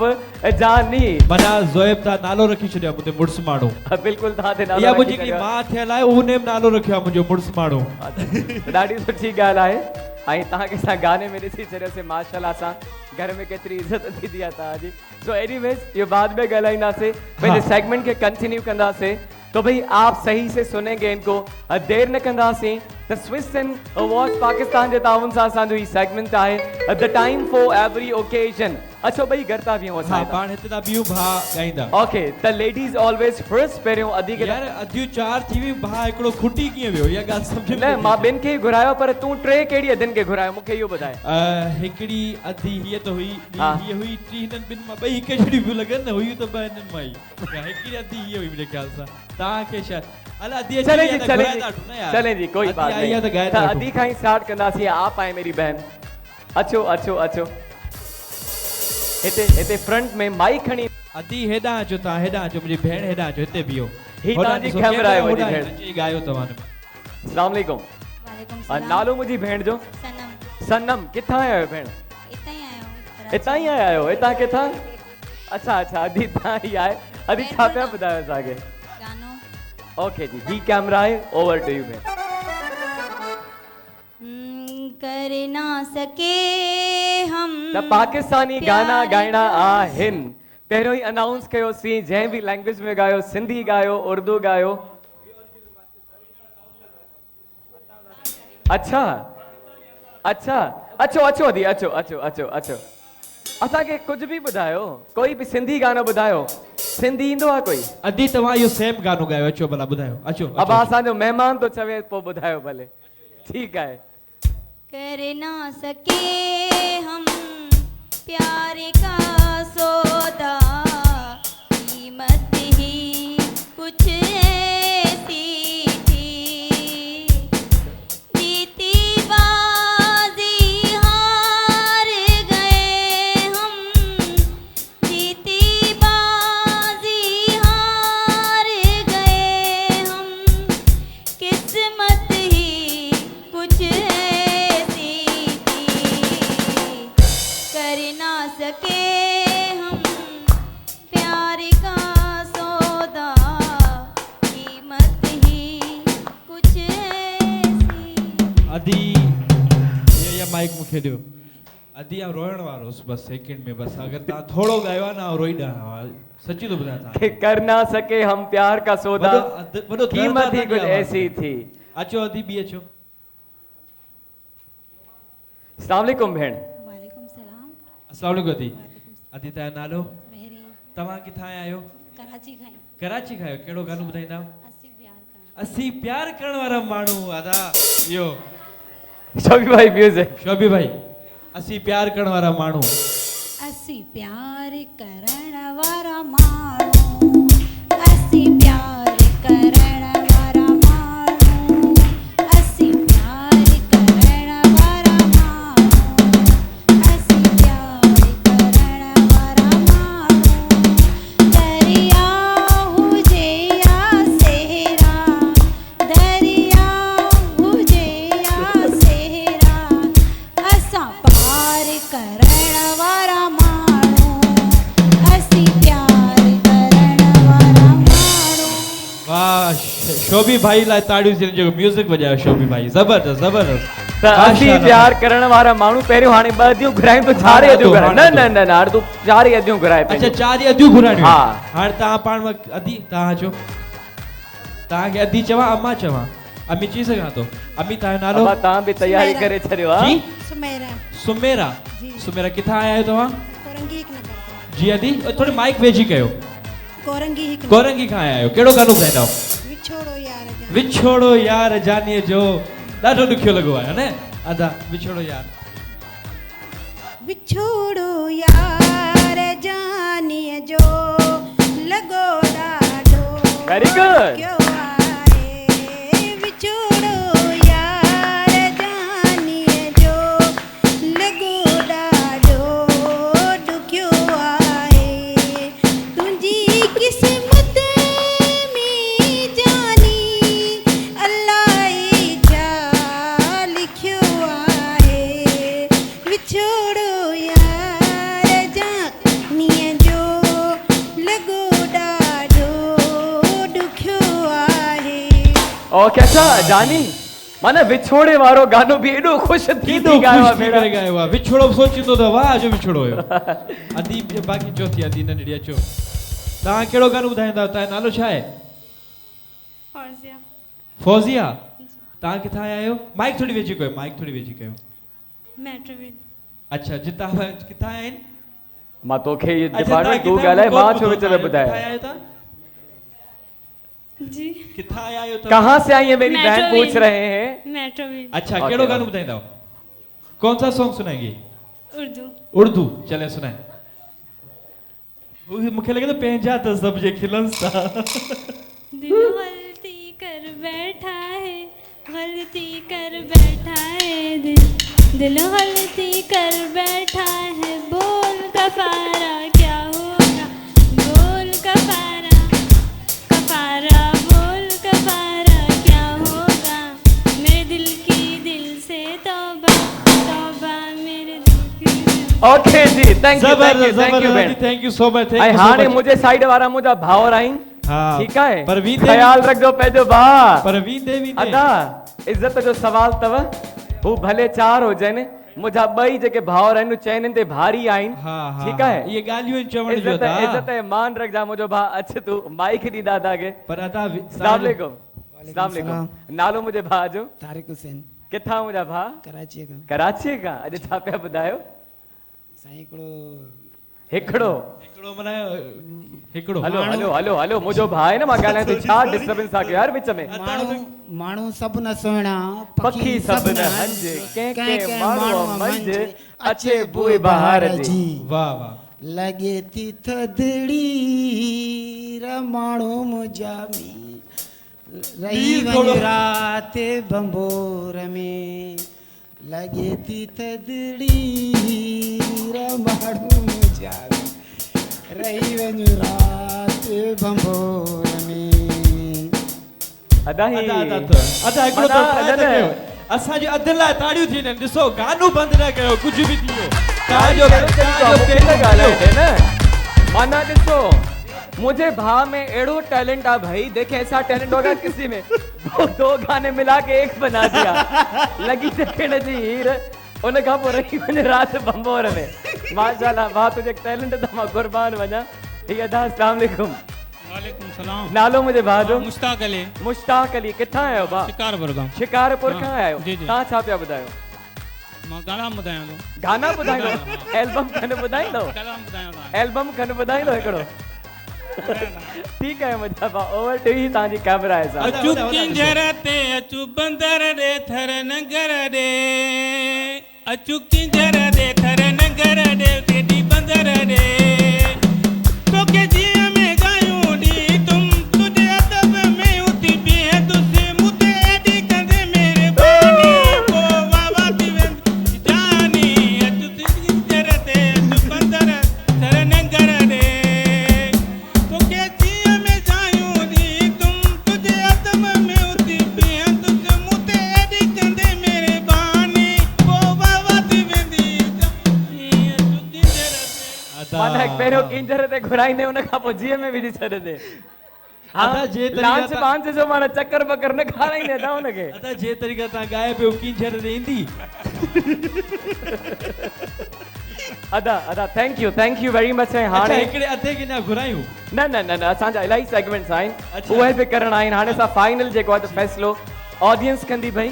जानी मना ज़ोएब ता नालो रखी छॾियो मुंहिंजे मुड़स माण्हू बिल्कुल तव्हां ते नालो इहा रखी मुंहिंजी हिकिड़ी छॾियो मां थियल आहे उन नालो रखियो आहे मुंहिंजो मुड़स माण्हू आहे। ॾाढी सुठी ॻाल्हि आहे ऐं तव्हांखे असां गाने में ॾिसी छॾियोसीं माशाल्लाह सां घर में केतिरी इज़त थींदी आहे तव्हांजी। सो एनीवेज इहो बाद में ॻाल्हाईंदासीं पंहिंजे सेगमेंट खे कंटिन्यू कंदासीं। तो भाई आप सही से सुनेंगे इनको देर न कंदासीं त स्विस एंड अवार्ड्स पाकिस्तान जे ताउन सां असांजो ही सेगमेंट आहे the time for every occasion. अचो भाई घर ता बीहूं हां असां पाण हिते ता बियूं भा ॻाईंदा। ओके त लेडीज ऑलवेज फर्स्ट पहिरियों अधी के यार अधियूं 4 थी वी भा हिकिड़ो खुटी कीअं वियो इहा ॻाल्हि सम्झ में न मां ॿिन खे ई घुरायो पर तूं टे कहिड़ी अधनि खे घुरायो मूंखे इहो ॿुधाए। हिकिड़ी अधी हीअ त हुई हा। हीअ हुई टी हिननि ॿिनि मां ॿई हिकु जहिड़ी पियूं लॻनि न हुयूं त ॿ हिननि मां ई हिकिड़ी अधी हीअ हुई मुंहिंजे ख्याल सां तव्हांखे शायदि अला अधी चले जी चले जी कोई बात आई आहे त ॻाए नहीं था त अधी खां ई स्टार्ट कंदासीं। आप आए मेरी बहन अचो अचो अचो हिते हिते फ्रंट में माइक खणी अधी हेॾां अचो तव्हां हेॾां अचो मुंहिंजी भेण हेॾां अचो हिते बीहो ही तव्हांजी कैमरा आहे वॾी भेण। अची ॻायो तव्हां अस्सलाम वालेकुम। वालेकुम और सलाम। नालो मुंहिंजी भेण जो सनम सनम किथां आया आहियो भेण? इतना ही आया हूँ हितां ई आया आहियो हितां किथां? अच्छा अच्छा अधी तव्हां ई आहे अधी छा पिया ॿुधायो असांखे? गानो ओके जी ही कैमरा आहे ओवर टू यू भेण। कर ना सके हम त पाकिस्तानी गाना ॻाइणा आहिनि। पहिरियों ई अनाउंस कयोसीं जंहिं बि लैंग्वेज में ॻायो सिंधी ॻायो उर्दू ॻायो। अच्छा अच्छा अचो अचो अदी अचो अचो अचो अचो असांखे कुझु बि ॿुधायो कोई बि सिंधी गानो ॿुधायो। सिंधी ईंदो आहे कोई? अधी तव्हां इहो सेम गानो ॻायो अचो भला ॿुधायो अचो अब असांजो महिमान तो चवे पोइ ॿुधायो भले ठीकु आहे। कर ना सके हम प्यार का सौदा कीमत ही कुछ ऐसी थी जीती बाजी हार गए हम जीती बाजी हार गए हम किस्मत ही कुछ कर ना सके हम प्यार का सौदा कीमत ही कुछ ऐसी। अधी ये माइक मूंखे ॾियो अधी आउं रोइण वारो हुउसि बस सेकंड में बस अगरि तव्हां थोरो ॻायो आहे न रोई ॾां सची थो ॿुधायां तव्हां कि कर ना सके हम प्यार का सौदा वॾो कीमत ही कुछ ऐसी थी। अचो अधी ॿी अचो। अस्सलाम वालेकुम भेण। वालेकुम सलाम। अस्सलाम वालेकुम अधी अधी तव्हांजो नालो? मेरी तव्हां किथां आया आहियो? कराची खाई कराची खां आहियो कहिड़ो गानो ॿुधाईंदा? असी प्यार असी प्यार का करण वारा माण्हू अदा इहो शोभी भाई म्यूजिक। शोभी भाई असी प्यार करण वारा माण्हू असी प्यार करण वारा माण्हू असी प्यार करण वारा माण्हू असी प्यार करण वारा माण्हू असी प्यार करण वारा माण्हू दरिया हुजे या सेहरा दरिया हुजे या सेहरा असां पार करण वारा माण्हू असी प्यार करण वारा माण्हू। वाह शोभी भाई लाइ ताड़ियूं जिन जो म्यूजिक वॼायो शोभी भाई ज़बरदस्त ज़बरदस्त। त असी प्यार करण वारा माण्हू पहिरियों हाणे ॿ अदियूं घुरायूं तो चार ई अदियूं घुरायूं। न न न न हाणे तूं चार ई अदियूं घुराए अच्छा पंहिंजो। 4 अदियूं घुराइणियूं हा। हाणे तव्हां पाण अधी तव्हां अचो तव्हांखे अधी चवां अम्मा चवां अम्मी चई सघां थो अम्मी तव्हांजो नालो? अब तव्हां बि तयारी करे छॾियो आहे। जी सुमेरा सुमेरा जी। सुमेरा किथां आया आहियो तव्हां? कोरंगी हिकु नंबर जी अधी थोड़ी माइक वेझी कयो। कोरंगी हिकु कोरंगी खां आया आहियो कहिड़ो गानो ॿुधाईंदव? विछोड़ो यार जा विछोड़ो यार जानीअ जो ॾाढो ॾुखियो लॻो आहे न अदा विछोड़ो यार विछोड़ो यार जानीअ जो लॻो ॾाढो वेरी गुड। क्यों आए विछोड़ो यार जानीअ जो लॻो ॾाढो ॾुखियो आहे तुंहिंजी किस्मत में जानी अलाए छा लिखियो आहे और कैसा जानी माना विछोड़े वारो गानो भी एडो खुश थी गायो आहे भेण गायो आहे विछोड़ो सोचिंदो त वाह जो विछोड़ो हुयो अदी बाकी चौथी अदी नंढड़ी अचो तव्हां कहिड़ो गानो ॿुधाईंदा तव्हां नालो छा आहे फौजिया फौजिया तव्हां किथां आया आहियो माइक थोड़ी वेझी कयो मेट्रोविल अच्छा जितां किथां आहिनि मां तोखे ये डिपार्टमेंट तू ॻाल्हाए मां छो विच में ॿुधाया जी किथां आया आहियो कहां से आई है मेरी बहन पूछ रहे हैं मेट्रोविल अच्छा केड़ो गानो ॿुधाईंदा कौन सा सॉन्ग सुनाएंगे उर्दू चले सुनाए मुखे लगे तो पंहिंजा त सब जे खिलंस था दिल गलती कर बैठा है दिल गलती कर बैठा है बोल कफारा क्या होगा बोल कफारा बोल कफारा क्या होगा मेरे दिल की दिल से तौबा मेरे दिल की ओके जी थैंक यू सो मच आई हाने मुझे साइड वारा मुझा भावर आइन हां ठीक है परवीन ख्याल रखजो पंहिंजो भाउ परवीन देवी अदा इज्जत जो सवाल तव हू भले चार हो जने मुझा बई जेके भावर आइन चैनन ते भारी आइन ठीक है ये गालियों चवण जो दा इज्जत मान रखजा मुझो भा अच तू माइक दी दादा के पर अदा अस्सलाम वालेकुम नालो मुझे भा जो तारिक हुसैन किथा मुझा भा कराची का अज छा पे बुधायो साईं हिकड़ो मना हिकड़ो हलो मुझो भाई ना मां गाले तो छा डिस्टर्बेंस आ यार विच में माण्हू सब न सुहिणा पखी सब न हंज के माण्हू मंज अचे बुए बहार जी वाह वाह लगे थी थदड़ी र माण्हू मुंहिंजा रही वञ रात बंबोर में लगे थी थदड़ी र माण्हू मुंहिंजा रही वञ रात बंबोर में अदा हिकड़ो त असां जे अध लाइ ताड़ियूं थींदियूं ॾिसो गानो बंदि न कयो कुझु बि थियो तव्हांजो ॻाल्हाए न माना ॾिसो मुझे भाव में एड़ो टैलेंट आ भाई देखे ऐसा टैलेंट होगा किसी में दो गाने मिला के एक बना दिया लगी देखने जी हीर उन का पो रही वने रात बंबोर में माशाल्लाह वाह तुझे टैलेंट त मां कुर्बान वना ठीक है दा अस्सलाम वालेकुम वालेकुम सलाम नालो मुझे भाजो मुश्ताक अली किथा आयो बा शिकारपुर का आयो ता छा पिया बुधायो मां गाना बुधायो एल्बम कने बुधाईंदो एल्बम कने बुधाईंदो एकड़ो ठीक है मुझा बा ओवर टू ही ताजी कैमरा है साहब अचु किंजरते अचु बंदर रे थर नगर रे अचु किंजर रे थर नगर रे केडी बंदर रे तो के जी में गायूं दी तुम तुझे अदब में उठी भी है तुझे मुझे दी कंदे मेरे बानी को वावा दिवन जानी अचु किंजरते अचु बंदर थर नगर रे तो के जी में गायूं दी तुम तुझे अदब में उठी भी है तुझे मुझे दी कंदे मेरे बानी को वावा दिवन जानी अचु किंजरते माना एक पेरो किंजर ते घुराईने उन का पो जीए में विधि छड़े दे अदा जे लांच बांच जो माना चक्कर बकर न खाराईने दा उन के अदा जे तरीका ता गाए पे किंजर दे इंदी अदा थैंक यू वेरी मच है हाने एकड़े अधे के ना घुरायूं न असा जा इलाही सेगमेंट्स आइन उहे भी करण आइन हाने सा फाइनल जे को फैसलो ऑडियंस कंदी भाई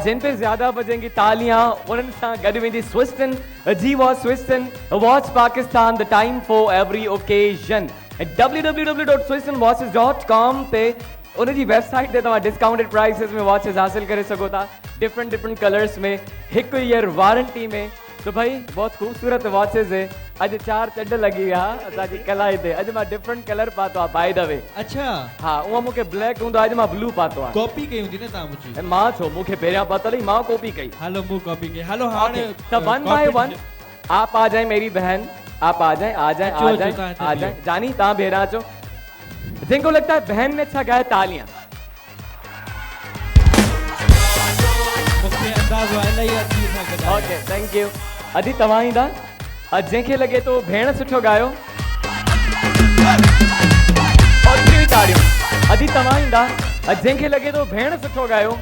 जिन पे ज्यादा बजेंगी तालियां उन सा गड वेंदी स्विस्टन जी watch Swiston watch Pakistan the time for every occasion www.swistonwatches.com ते उन जी वेबसाइट ते तवा डिस्काउंटेड प्राइसेस में वॉचेस हासिल करे सको था डिफरेंट कलर्स में एक ईयर वारंटी में तो भाई बहुत खूबसूरत वॉचेस है आज 4 चड लगी विया असा जी कलाई ते आज मा डिफरेंट कलर पातो आ बाय द वे अच्छा हां वो मुके ब्लैक हुंदो आज मा ब्लू पातो आ कॉपी कई हुंदी ने ता मुझी मां छो मुके पेरिया पतली मां कॉपी कई हेलो मु कॉपी कई हेलो हाने तो 1 बाय 1 आप आ जाए मेरी बहन आप आ जाए जानी ता भेरा चो जिनको लगता है बहन ने अच्छा गाया तालियां मुके अंदाज वाला ही अच्छी था गदा ओके थैंक यू अदी तवा ईंदा जेके लगे तो भेण सुठो गायो और भी ताड़ियों अदी तवा ईंदा जंहिंखे लॻे थो भेण सुठो ॻायो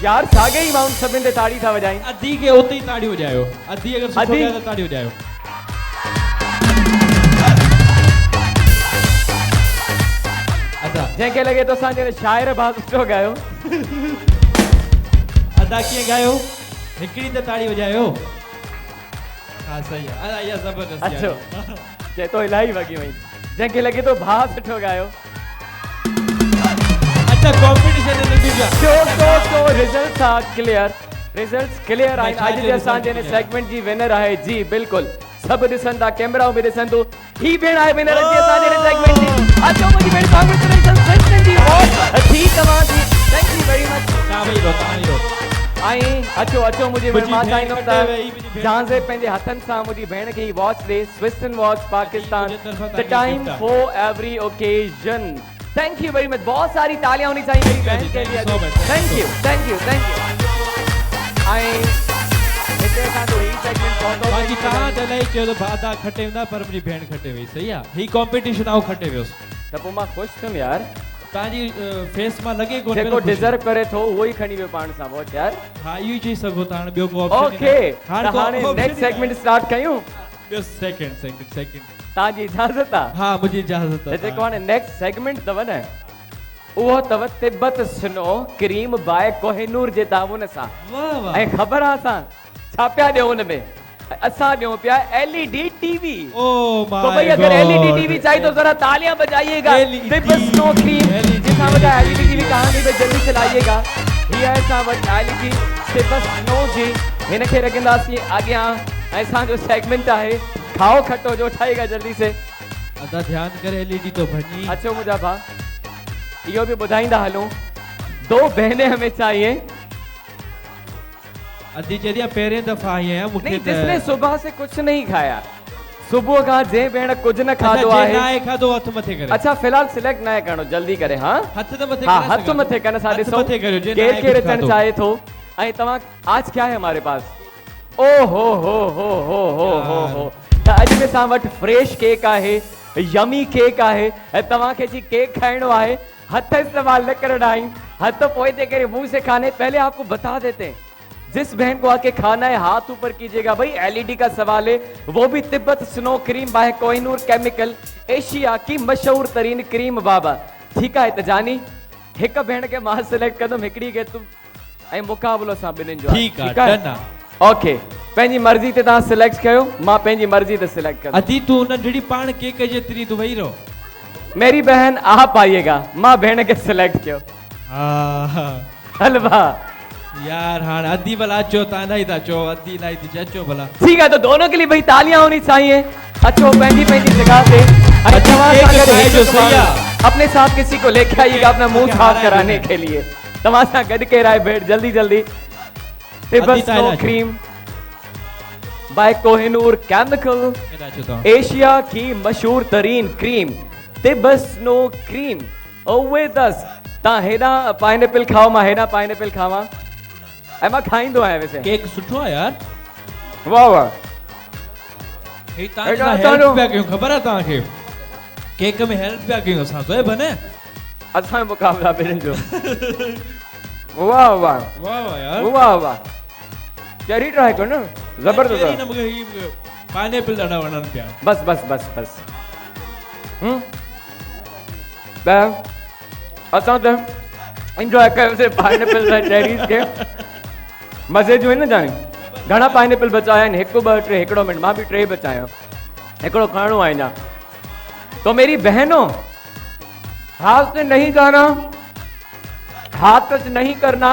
यार साॻे ई माण्हू सभिनि ते ताड़ी था वॼाइनि अधी खे उते ई ताड़ी वॼायो अधी अगरि सुठो अधी? ॻायो त ताड़ी वॼायो जंहिंखे लॻे थो असांजे शाइर भाउ सुठो ॻायो अदा कीअं ॻायो हिकिड़ी त ताड़ी वॼायो हा सही आहे इहा ज़बरदस्त अच्छो चए थो इलाही वॻी वई जंहिंखे लॻे थो भाउ सुठो ॻायो अच्छा कॉम्पिटिशन इन बीजा तो रिजल्ट्स आर क्लियर आहिनि अॼु जे असांजे हिन सेगमेंट जी विनर आहे जी बिल्कुल सब ॾिसनि था कैमरा में ॾिसनि थो ही भेण आहे विनर अॼु असांजे हिन सेगमेंट जी अचो मुंहिंजी भेण कांग्रेचुलेशन क्रिस्टन जी थी तव्हां जी थैंक यू वेरी मच तव्हां वेही रहो ऐं अचो मुंहिंजी भेण मां मुंहिंजी भेण चाहींदुमि खटे वेही, मुंहिंजी त भेण जहांज़े पंहिंजे हथनि सां मुंहिंजी भेण खे ही वॉच ॾे स्विस्टन वॉच पाकिस्तान मुंहिंजे तरफ़ां द तव्हांखे टाइम gift आहे। For every occasion thank you very much बहुत सारी तालियां होनी चाहिए मेरी बहन के लिए so much, थैंक यू ऐं हिते असांजो ही सेगमेंट पहुतो बाक़ी तव्हां त इलाही चयो त अदा खटे वेंदा पर मुंहिंजी भेण खटे वई सही आहे ही कॉम्पिटिशन आउं खटे वियुसि त पोइ मां ख़ुशि थियुमि यार तव्हांजी फेस मां लॻे कोन जेको डिजर्व करे थो उहो ई खणी वियो पाण सां वॉच यार हा इहो ई चई सघो था हाणे ॿियो को ऑप्शन ओके त हाणे नेक्स्ट सेगमेंट स्टार्ट कयूं ॿियो सेकंड तव्हांजी इजाज़त आहे हा मुंहिंजी इजाज़त त जेको हाणे नेक्स्ट सेगमेंट अथव न उहो अथव Tibet snow cream by Kohinoor जे ताउन सां वाह वाह ऐं ख़बर आहे असां छा पिया ॾियूं हुन में असां ॾियूं पिया एलईडी टीवी ओ माय तो भाई अगर एलईडी टीवी चाहिए तो जरा तालियां बजाइएगा LED Tibet snow cream LED जिसका वजह एलईडी टीवी कहानी पे जल्दी चलाइएगा ही है असां वटि एलईडी तिब्बत स्नो जी हिन खे रखंदासीं अॻियां ऐं असांजो सेगमेंट आहे खाओ खटो जो ठाएगा जल्दी से अदा ध्यान करे एलईडी तो भनी अचो मुंहिंजा भाउ इहो बि ॿुधाईंदा हलूं दो बहनें हमें चाहिए अदी चेरिया पहिरें दफ़ा आई आहियां मूंखे नहीं जिसने सुबह से कुछ नहीं खाया सुबह खां जे भेण कुछ न खाधो आहे आहे खाधो हथ मथे करे अच्छा फिलहाल सिलेक्ट न करणो जल्दी करे हाँ हथ त मथे हाँ करे हथ मथे करने साथ हथ ॾिसो मथे करियो जे केर नाहे केर कुझु अचणु खाधो। चाहे थो ऐं तव्हां आज क्या है हमारे पास ओ हो त अॼु में असां वटि फ्रेश केक आहे यमी केक आहे ऐं तव्हांखे जी केक खाइणो आहे हथ इस्तेमाल न करना है हथ पोए दे करे मुंह से खाने पहले आपको बता देते हैं जिस बहन को आके खाना है हाथ ऊपर कीजिएगा भाई एलईडी का सवाल है वो भी Tibet snow cream by Kohinoor chemical Asia की मशहूर तरीन क्रीम बाबा ठीक है त जानी हिक भेण के मां सिलेक्ट कंदुमि हिकिड़ी के तुम ऐं मुकाबलो सां ॿिन्हिनि जो ठीक आहे डन आहे ओके पंहिंजी मर्ज़ी ते तव्हां सिलेक्ट कयो मां पंहिंजी मर्ज़ी ते सिलेक्ट कंदुमि अदी तू नंढड़ी पाण केक जेतिरी तू वेही रहो मेरी बहन आप आइएगा मां भेण के सिलेक्ट कयो हा हलवा यार हाणे अदी भला अचो तव्हां इलाही था चओ अदी इलाही थी चए अचो भला ठीक है तो दोनों के लिए भाई तालियां होनी चाहिए अच्छो पंहिंजी पंहिंजी जगह पे अरे तव्हां केक सां गॾु खाए जो हिकु सही माण्हू आहे। अपने साथ किसी को लेके आइएगा अपना मुंह केक साफ हाराए कराने भेण। के लिए तव्हां सां गॾु केरु आहे भेण जल्दी जल्दी तिब्बत अदी स्नो तालियां अचो। क्रीम बाय कोहिनूर केमिकल केॾा अचो तव्हां एशिया की मशहूर तरीन क्रीम तिब्बत स्नो क्रीम ओवे दस तव्हां हेॾा पाइनएप्पल खाओ मां हेॾा पाइनएप्पल खावां ऐं मां खाईंदो आहियां वैसे केक सुठो आहे यार वाह वाह हे हेॾा तव्हां असांजो- हेल्प पिया कयूं ख़बर आहे तव्हांखे केक में हेल्प पिया कयूं असां सोए बने असांजो मुक़ाबला ॿिन्हिनि जो वाह वाह वाह वाह यार वाह वाह चेरी ट्राई कर न जबरदस्त चेरी आहे। न मूंखे पाइनएप्पल ॾाढा वणनि पिया बस बस बस बस त असां त इंजॉय कयोसीं पाइनएप्पल ऐं चेरीज़ खे मज़े जूं आहिनि न जानी घणा पाइनएप्पल बचाया आहिनि हिकु ॿ टे हिकिड़ो मिंट मां बि टे बचाया हिकिड़ो खणणो आहे अञा तो मेरी बहनों हाथ से नहीं खाना हाथ टच नहीं करना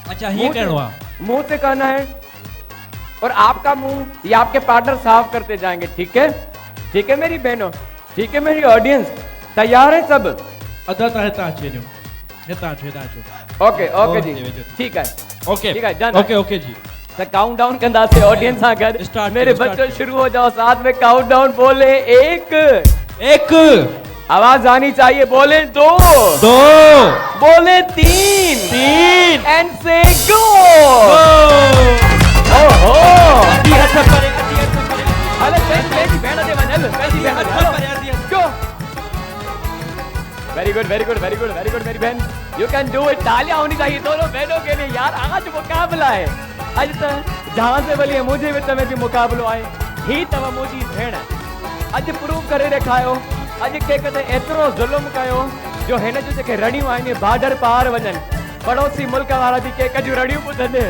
अच्छा ये कहना मुंह से करना है और आपका मुंह ये आपके पार्टनर साफ करते जाएंगे ठीक है मेरी बहनों ठीक है मेरी ऑडियंस तैयार है सब अदा ता चेरियो नेता छो ओके ओके जी ठीक है ओके ठीक है डन ओके ओके जी तो काउंट डाउन कंदासीं ऑडियंस सां गॾु Start मेरे करो, start बच्चों करो। शुरू हो जाओ साथ में काउंट डाउन बोले एक एक आवाज आनी चाहिए बोले दो दो बोले तीन एंड से गो ओहो हले पंहिंजी भेण ते वञ हल पंहिंजी भेण ते hello go very good very good very good very good मेरी बहन, यू कैन डू इट। तालियां होनी चाहिए दोनों बहनों के लिए यार, आज मुकाबला है। अज त जहां से भली मुझे भी तमें भी मुकाबलो आहे, ही तव मुझी भेण अज प्रूव करे रखायो। अज के कदे एतरो जुल्म कयो जो हिन जो जेके रड़ियूं आहिनि बॉर्डर पार वञनि, पड़ोसी मुल्क वारा भी के कजू रड़ियूं ॿुधनि।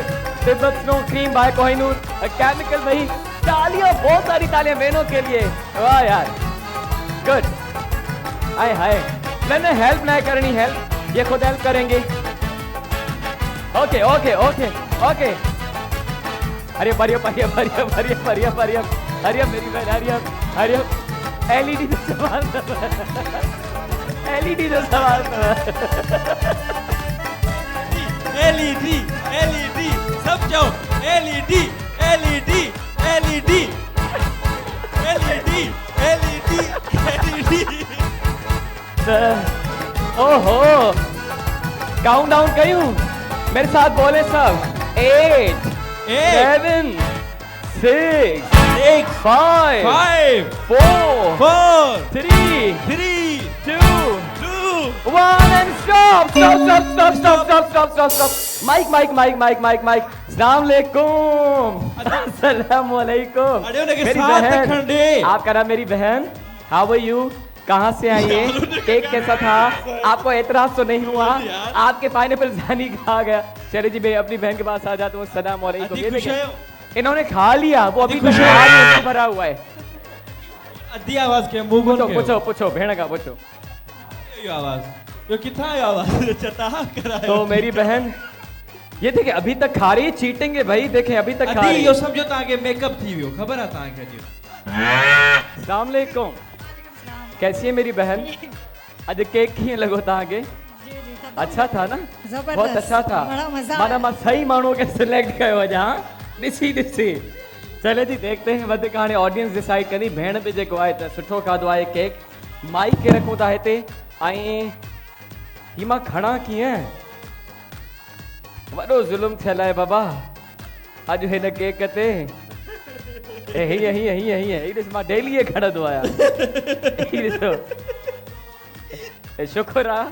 Tibet snow cream by Kohinoor chemical भाई, तालियां, बहुत सारी तालियां बहनों के लिए। वाह यार, गुड। आए हाय, मैंने हेल्प नहीं करनी, हेल्प ये खुद हेल्प करेंगे। ओके ओके ओके ओके, अरे हरियम हरियम हरियम हरियम हरियम हरियम हरियम मेरी बहन, हरियम हरियम। एलईडी जो सवाल, एलईडी जो सवाल, एलईडी एलईडी सब जाओ, LED LED LED LED LED LED. ओहो, काउंट डाउन कयूं, मेरे साथ बोले सब। 8 7 6 5 4 3 2 1 and stop stop stop stop stop stop stop stop stop। Mic mic mic mic mic mic. अस्सलाम वालेकुम, अस्सलाम वालेकुम मेरी बहन। आपका नाम मेरी बहन, हाउ आर यू, कहाँ से आई है, केक कैसा था, आपको एतराज तो नहीं हुआ, आपके पाइनएप्पल जानी खा गया। चले जी मैं अपनी बहन के पास आ जाता हूँ। अस्सलाम वालेकुम। ये देखिए इन्होंने खा लिया, वो अभी तक नहीं भरा हुआ है। अद्धी आवाज के मुंह पूछो पूछो पूछो भेड़ का पूछो। ये आवाज यो किथा आवाज चता करा। तो मेरी बहन ये देखिए अभी तक खा रही है, चीटिंग है भाई, देखें अभी तक खा रही है। यो समझो ताके मेकअप थी वियो, खबर है ताके जी। अस्सलाम वालेकुम, कैसी है मेरी बहन? आज केक कीअं लॻो तव्हांखे? अच्छा था ना, बहुत अच्छा था, माना मां सही माण्हू खे सिलेक्ट कयो अॼु। हाँ ॾिसी ॾिसी, चले जी देखते हैं वधीक हाणे ऑडियंस डिसाइड कंदी। भेण बि जेको आहे त सुठो खाधो आहे केक। माइक खे रखूं था हिते, ऐं ही मां खणा कीअं, वॾो ज़ुल्म थियल आहे बाबा अॼु हिन केक ते। ॾिस मां डेली ये खणंदो आहियां। शुक्र आहे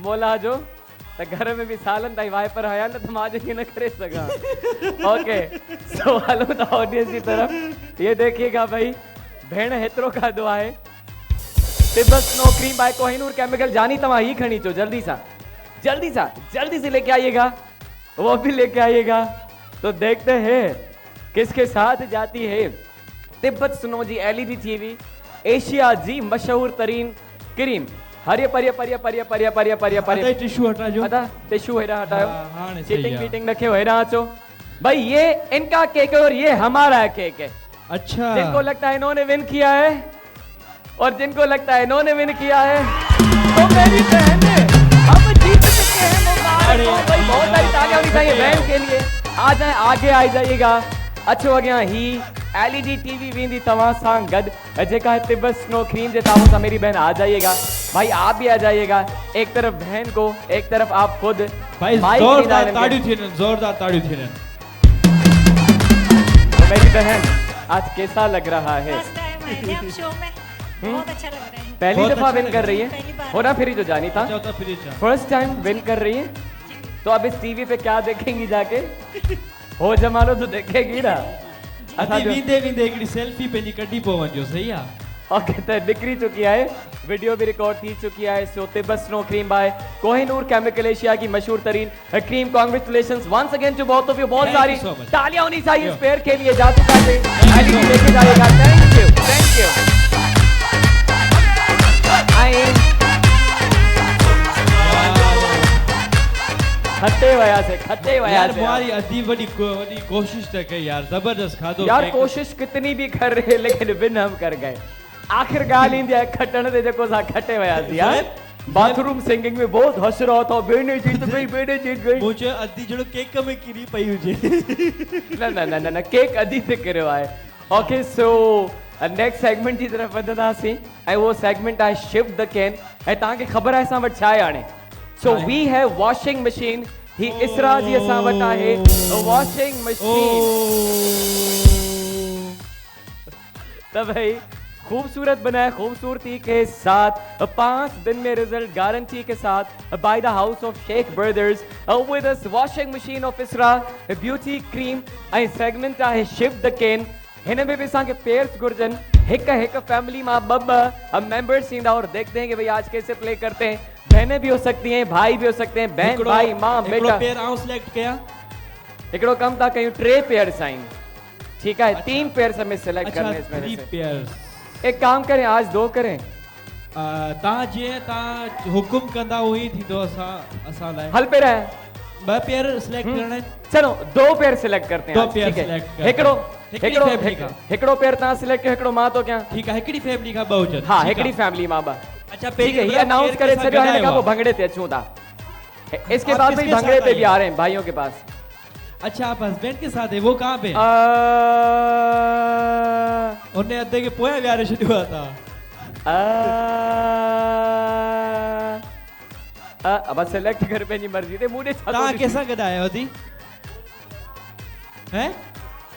मौला जो त घर में भी सालन ताईं वाइपर आया न, त मां अॼु हीअं न करे सघां। ओके सो हलो था ऑडियंस की तरफ। ये देखिएगा भाई, भेण हेतिरो खाधो आहे। Tibet snow cream by Kohinoor chemical. जानी तव्हां ही खणी अचो जल्दी सा जल्दी सा जल्दी से लेके आइएगा, वो भी लेके आइएगा। तो देखते हैं किसके साथ जाती है तिब्बत स्नो जी एलईडी टीवी, एशिया जी मशहूर तरीन क्रीम। हरिय परिय परिय परिय परिय परिय परिय परिय टिश्यू हटा जो, अदा टिश्यू हेरा हटाओ। चीटिंग मीटिंग रखे हो हेरा अचो भाई। ये इनका केक है और ये हमारा केक है। अच्छा, जिनको लगता है इन्होंने विन किया है और जिनको लगता है इन्होंने विन किया है, तो मेरी बहन हम जीत चुके हैं। मुबारक हो भाई, बहुत सारी तालियां होनी चाहिए बहन के लिए। आ जाए, आगे आ जाइएगा। अचो अॻियां ही एलईडी टीवी वेंदी तव्हां सां गॾु, जेका है तिब्बत स्नो क्रीम जे ताबूत सां। मेरी बहन आ जाइएगा भाई, आप भी आ जाइएगा। एक तरफ बहन को, एक तरफ आप खुद। भाई जोरदार ताड़ियूं थियनि, जोरदार ताड़ियूं थियनि। तो मेरी बहन आज कैसा लग रहा है? शो में बहुत अच्छा लग रहा है। पहली दफा विन कर रही है, होना फिर जो जानी था फर्स्ट टाइम विन कर रही है। तो अब इस टीवी पे क्या देखेंगी जाके? हो जमालो तो देखेगी ना। वींदे वींदे हिकिड़ी सेल्फी पंहिंजी कढी पो वञो, सही आहे। ओके त निकिरी चुकी है, वीडियो भी रिकॉर्ड थी चुकी है। So Tibet snow cream by Kohinoor chemical, Asia की मशहूर तरीन cream. Congratulations once again to both of you. बहुत सारी तालियां होनी चाहिए इस पेयर के लिए। जाते जाते एलईडी लेके जाइएगा। Thank you thank you. खट्टे वया से यार हमारी अधी बड़ी कोशिश तो कई यार, जबरदस्त खाधो यार। कोशिश कितनी भी कर रहे लेकिन विन हम कर गए। आखिर गाल इंदी है खटण ते जेको सा खट्टे वया थी यार। बाथरूम सिंगिंग में बहुत हंस रहा था, बेने जीत गई बेने जीत गई। मुझे अधी जड़ो केक में किरी पई हुजे। ना ना ना ना केक अधी ते करियो आहे। ओके सो नेक्स्ट सेगमेंट की तरफ वधंदासीं ऐं वो सेगमेंट आहे शिफ्ट द कैन। ऐं तव्हांखे ख़बर आहे असां वटि छा आहे हाणे? So we have washing machine. ही इसरा जी असां वटि आहे वॉशिंग मशीन। त भाई खूबसूरत बनाया, खूबसूरती के साथ 5 दिन में रिजल्ट गारंटी के साथ by the house of Sheikh brothers with us washing machine of Isra beauty cream ऐं सेगमेंट आहे शिव द केन। हिन में भी असांखे पेयर्स घुर्जन, हिक फैमिली मां ब मेंबर्स ईंदा और देखते हैं कि भाई आज कैसे प्ले करते हैं। बहनें भी हो सकती हैं, भाई भी हो सकते हैं, बहन भाई मां बेटा। पेयर आउं सिलेक्ट कया हिकिड़ो कम था कयूं 3 पेयर्स आहिनि, ठीक है। 3 पेयर्स हमें सिलेक्ट करने हैं इसमें 3 से। पेयर्स। एक काम करें, आज 2 करें। तव्हां जीअं तव्हां हुकुम कंदा उही थींदो असां लाइ। हल पे रहे 2 पेयर सिलेक्ट करना है। चलो 2 पेयर सिलेक्ट करते हैं 2 आज, पेयर ठीक है। सिलेक्ट हिकिड़ो पेयर तव्हां सिलेक्ट कयो, हिकिड़ो मां तो कयां। ठीक है, हिकिड़ी फैमिली का 2 हुजनि। हाँ, हिकिड़ी फैमिली मां 2। अच्छा, ठीक है, ये अनाउंस करे छॾियो, हिन खां पोइ भंगड़े ते अचूं था। इसके बाद भाई भंगड़े पे भी आ रहे हैं भाइयों के पास। अच्छा, आप हस्बैंड के साथ है, वो कहाँ पे? उन्हें अद्धे के पोया विहारे छॾियो था। अब सिलेक्ट कर पंहिंजी मर्ज़ी ते। मुझे तव्हां कंहिंसां गॾु आया आहियो दी? हैं?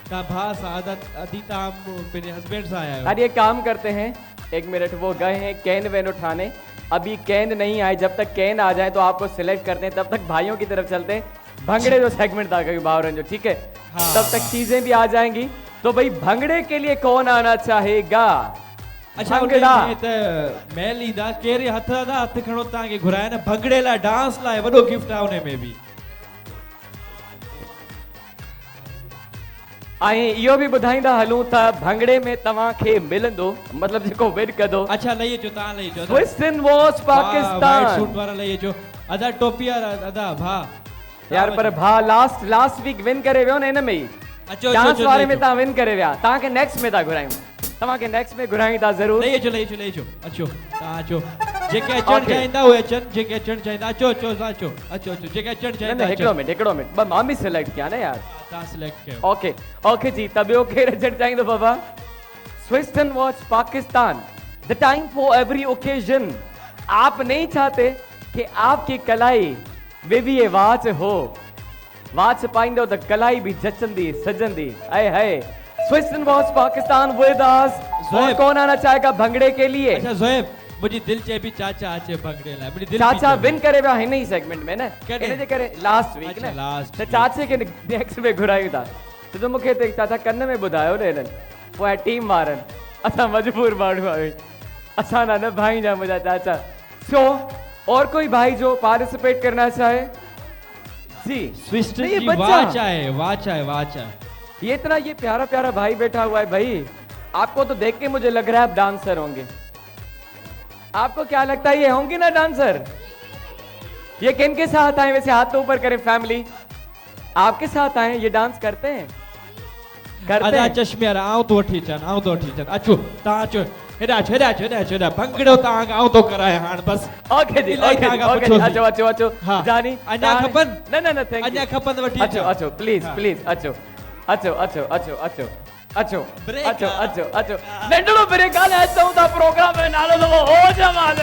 तव्हां भाउ सां अदी तव्हां पंहिंजे हस्बैंड सां आया आहियो? अरे एक काम करते हैं, 1 मिनट, वो गए हैं कैन वैन उठाने, अभी कैन नहीं आए, जब तक कैन आ जाए तो आपको सिलेक्ट करते हैं, तब तक भाइयों की तरफ चलते हैं। भंगड़े जो सेगमेंट था कभी बावरन जो, ठीक है। हाँ, तब तक चीजें भी आ जाएंगी। तो भाई भंगड़े के लिए कौन आना चाहेगा? अच्छा, भंगड़ा मेल ईंदा केरे हथ दा हथ खणो तव्हांखे घुराए न भंगड़े लाइ डांस लाइ वॾो गिफ्ट आहे उन में बि। ऐं इहो बि ॿुधाईंदा हलूं त भंगड़े में तव्हांखे मिलंदो, मतलब जेको विन कंदो। अच्छा, लई अचो, तव्हां लई अचो। स्विस्टन वॉच पाकिस्तान वाइट सूट वारा लई अचो। अदा टोपी वारा अदा भा यार, पर भा लास्ट वीक विन करे वियो न हिन में ही। अचो डांस वारे में तव्हां विन करे विया, तव्हांखे नेक्स्ट में था घुरायूं, तव्हांखे नेक्स्ट में घुरायूं था ज़रूर। लई अचो अचो तव्हां अचो। जेके अचण चाहींदा उहे अचनि, जेके अचण चाहींदा अचो जेके अचण चाहींदा। हिकिड़ो मिनट ॿ मां बि सिलेक्ट कया न यार। तव्हां सिलेक्ट कयो। ओके जी, त ॿियो केरु अचणु चाहींदो बाबा? स्विस्टन watch Pakistan, the time for every occasion. आप नहीं चाहते कि आपकी कलाई में भी ये वाच हो? वाच पाइंदो त कलाई भी जचंदी सजंदी। आए हाय, स्विस्टन वॉच पाकिस्तान विद अस। और कौन आना चाहेगा भंगड़े के लिए? अच्छा ज़ोएब, मुझे दिल चे भी चाचा आचे भंगड़े लाइ। मुझे दिल चाचा विन करे विया हिन ही सेगमेंट में न, कॾहिं? इन जे करे लास्ट वीक अच्छा, न। last त चाचे खे नेक्स्ट में घुरायूं था। त मूंखे त चाचा कन में ॿुधायो न हिननि, पोइ टीम वारनि, असां मजबूर माण्हू आहियूं, असां न भाई जा मुंहिंजा चाचा। सो और कोई भाई जो पार्टिसिपेट करना चाहे? जी, स्विस्टन नहीं, ये की बच्चा। वाच है। ये इतना ये प्यारा भाई बैठा हुआ है भाई, आपको तो देख के मुझे लग रहा है आप डांसर होंगे। आपको क्या लगता है ये होंगे ना डांसर? ये किन के साथ आए? वैसे हाथ तो ऊपर करें फैमिली। आपके साथ आए, ये डांस करते हैं? अदा चश्मे वारा आऊं तो वठी अचनि। अचो तव्हां अचो, हेॾा भंगड़ो तव्हांखे आऊं तो कराए हाणे बस। ओके जी, अचो हाँ। जानी अञा खपनि? न थैंक यू। अञा खपनि वठी अचो प्लीज अचो ब्रेक अचो नंढड़ो ब्रेक हाले अचूं था। प्रोग्राम में नालो दवो हो Jamal.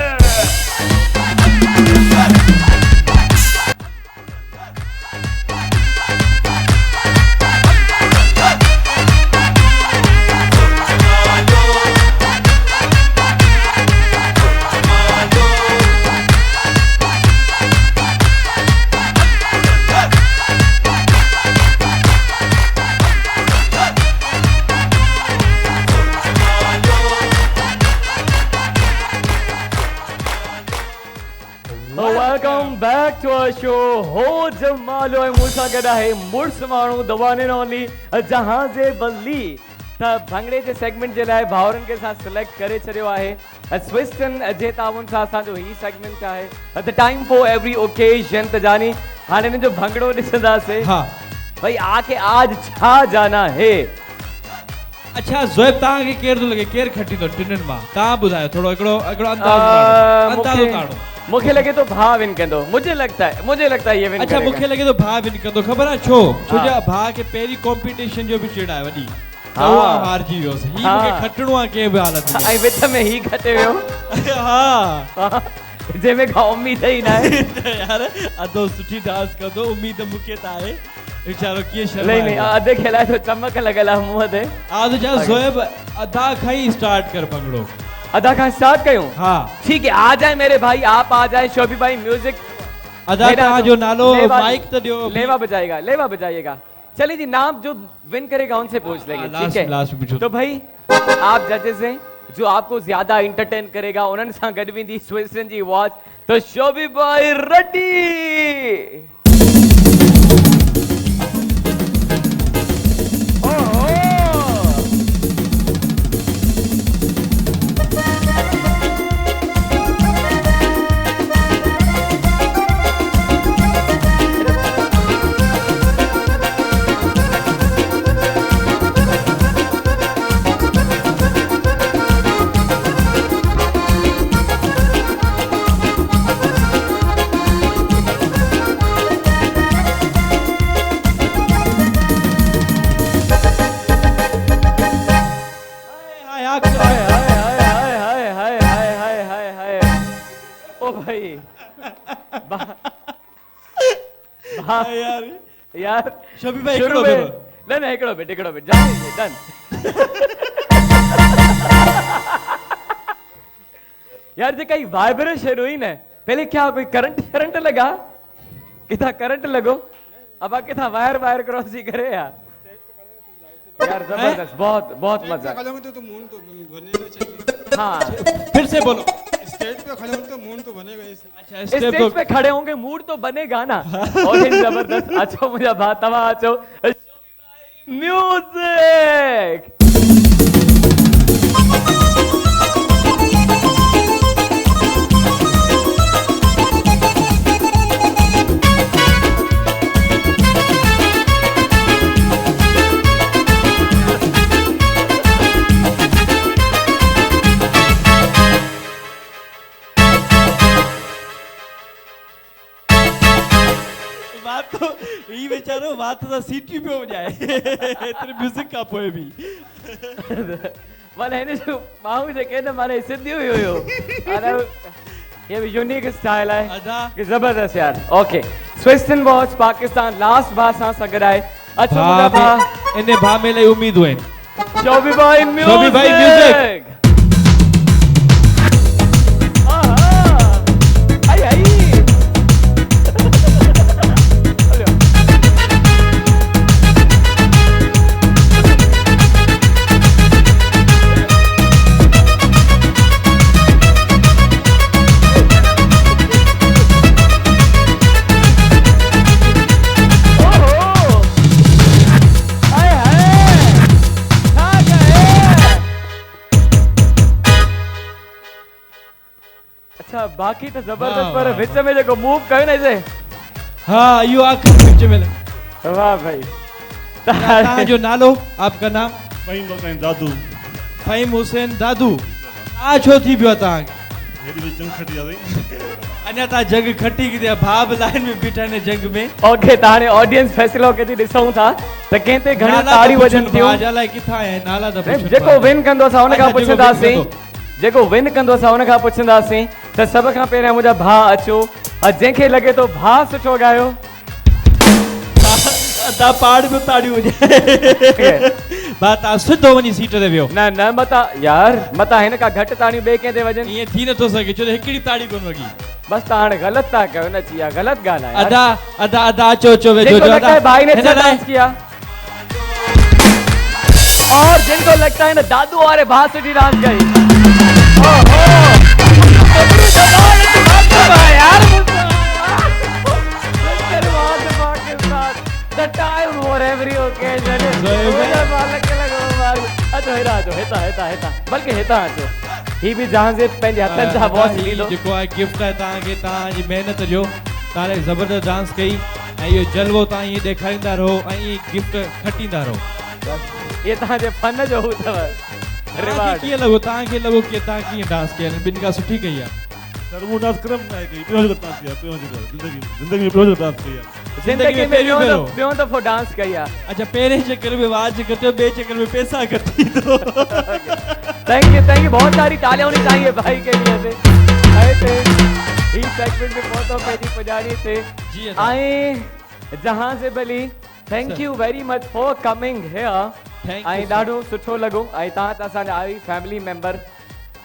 Welcome back to our show. हो जमालो है मूसा गड़ा है मुर्स मानू दवाने नौली जहाज़े बल्ली। त भंगड़े जे सेगमेंट जे लाइ भाउरनि के साथ सिलेक्ट करे छॾियो आहे स्विस्टन जे ताउन सां असांजो ही सेगमेंट आहे the time for every occasion. त जानी हाणे हिन जो भंगड़ो ॾिसंदासीं। हाँ भाई आके आज छा जाना है? अच्छा ज़ोएब, तव्हांखे केरु थो लॻे केरु खटी थो टिनिनि मां? तव्हां ॿुधायो, थोरो हिकिड़ो अंदाज़ो काढो। मुझे लगे तो भा विन कंदो, मुझे लगता है ये विन अच्छा करेगा। मूंखे लॻे थो भाउ विन कंदो। ख़बर आहे छो? छो जो भाउ खे पहिरीं कॉम्पिटिशन जो बि चिड़ आहे वॾी, त उहो हारजी वियोसि। हीउ मूंखे खटणो आहे कंहिं बि हालत में। ऐं विच में ही खटे वियो। हा जंहिंमें का उम्मीद ही न आहे। यार अदो सुठी डांस कंदो, उम्मीद मूंखे त आहे। वीचारो कीअं शर्माए नहीं नहीं अधे खिलाए तो चमक लगल आहे मुंह ते आज जा ज़ोएब अदा खाई स्टार्ट कर भंगड़ो अदा खां स्टार्ट कयूं हाँ ठीक है आ जाए मेरे भाई आप आ जाए शोभी भाई म्यूजिक अदा तव्हां जो नालो माइक तो दियो लेवा बजाइएगा चलिए जी नाम जो विन करेगा उनसे पूछ लेंगे ठीक है लास्ट में पूछो तो भाई आप जजेस हैं जो आपको ज्यादा एंटरटेन करेगा उन्हनि सां गॾु वेंदी स्विसन जी वॉच तो शोभी भाई रेडी यार शोभी भाई शुरू हिकिड़ो में न हिकिड़ो मिनट जाने डन यार जेका ही वाइब्रेशन हुई न पहले क्या कोई करंट लगा किथा करंट लगो अब किथा वायर क्रॉस ही करे यार जबरदस्त बहुत मजा खड़े होंगे तो मून तो बनेगा चाहिए। हाँ फिर से बोलो स्टेज पे खड़े होंगे तो मून तो बनेगा इसे। अच्छा स्टेज पे खड़े होंगे मूड तो बनेगा ना और इन जबरदस्त अचो मुझे बात तवा अचो म्यूजिक बेचारो बात तो सीटी पे हो जाए तेरे म्यूजिक का पोए भी माने हिन जो माण्हू जेके न माने सिंधी हुयो अरे ये भी यूनिक स्टाइल है अदा कि जबरदस्त यार ओके स्विसन वॉच पाकिस्तान लास्ट बार सां सगड़ाए अच्छा मुंहिंजा भा इन्हें भा में ले उम्मीद हुए शोभी भाई म्यूजिक बाकी तो जबरदस्त पर विच में जो मूव कयो न इसे हाँ यो आखिर विच में वाह भाई कहाँ जो नालो आपका नाम फ़हीम हुसैन दादू फ़हीम हुसैन दादू आ छो थी पियो ता हेडी जंग खटी आई अन्या ता जंग खटी की भाव लाइन में बीठा ने जंग में ओके ताने ऑडियंस फैसलो के ॾिसूं था त कंहिंते घणी ताड़ी वजन थियूं आजा किथा है नाला द जेको विन कंदो सा उन का पुछंदासीं जेको विन कंदो सा उन का पुछंदासीं त सब खां पहिरियां मुंहिंजा भाउ अचो जंहिंखे लगे तो भाउ सुठो गायो ता पाड़ में ताड़ी हो जाए बात आ सिधो वनी सीट ते वियो न मता यार मता हिन का घट ताड़ी बे के ते वजन ये थी न तो सके छो हिकड़ी ताड़ी कोन वगी बस ता हाणे गलत ता कयो न चिया गलत गाल है अदा चो वे जो अदा भाई ने अच्छा डांस किया और जिनको लगता है ना दादू वाले भाई से डांस करी The time for every occasion. बल्कि हेता अचो ही भी जहां से पंहिंजे हथनि सां वॉच ॾींदो जेको आहे गिफ्ट आहे तव्हांखे तव्हांजी महिनत जो तव्हां ज़बरदस्त डांस कई ऐं इहो जलवो तव्हां ईअं ॾेखारींदा रहो ऐं ईअं गिफ्ट खटींदा रहो ये तव्हांजे फन जो हू अथव रिवार्ड कीअं लॻो तव्हांखे लॻो कि तव्हां कीअं डांस कया ॿिनि खां सुठी कई आहे सर वो डांस करम ना है पियो डांस किया पियो जिंदगी में पियो डांस किया जिंदगी में पियो दफ़ो डांस कया अच्छा पहिरें चक्कर में वाज कटियो ॿिए चक्कर में पैसा कटी दो थैंक यू बहुत सारी तालियां होनी चाहिए भाई के लिए से आए थे इस सेगमेंट में बहुत पैदी पुजारी थे जी आए जहां से भली thank you very much for coming here Thank you, ऐं sir. ॾाढो सुठो लॻो ऐं तव्हां त असांजा आई फैमिली मेंबर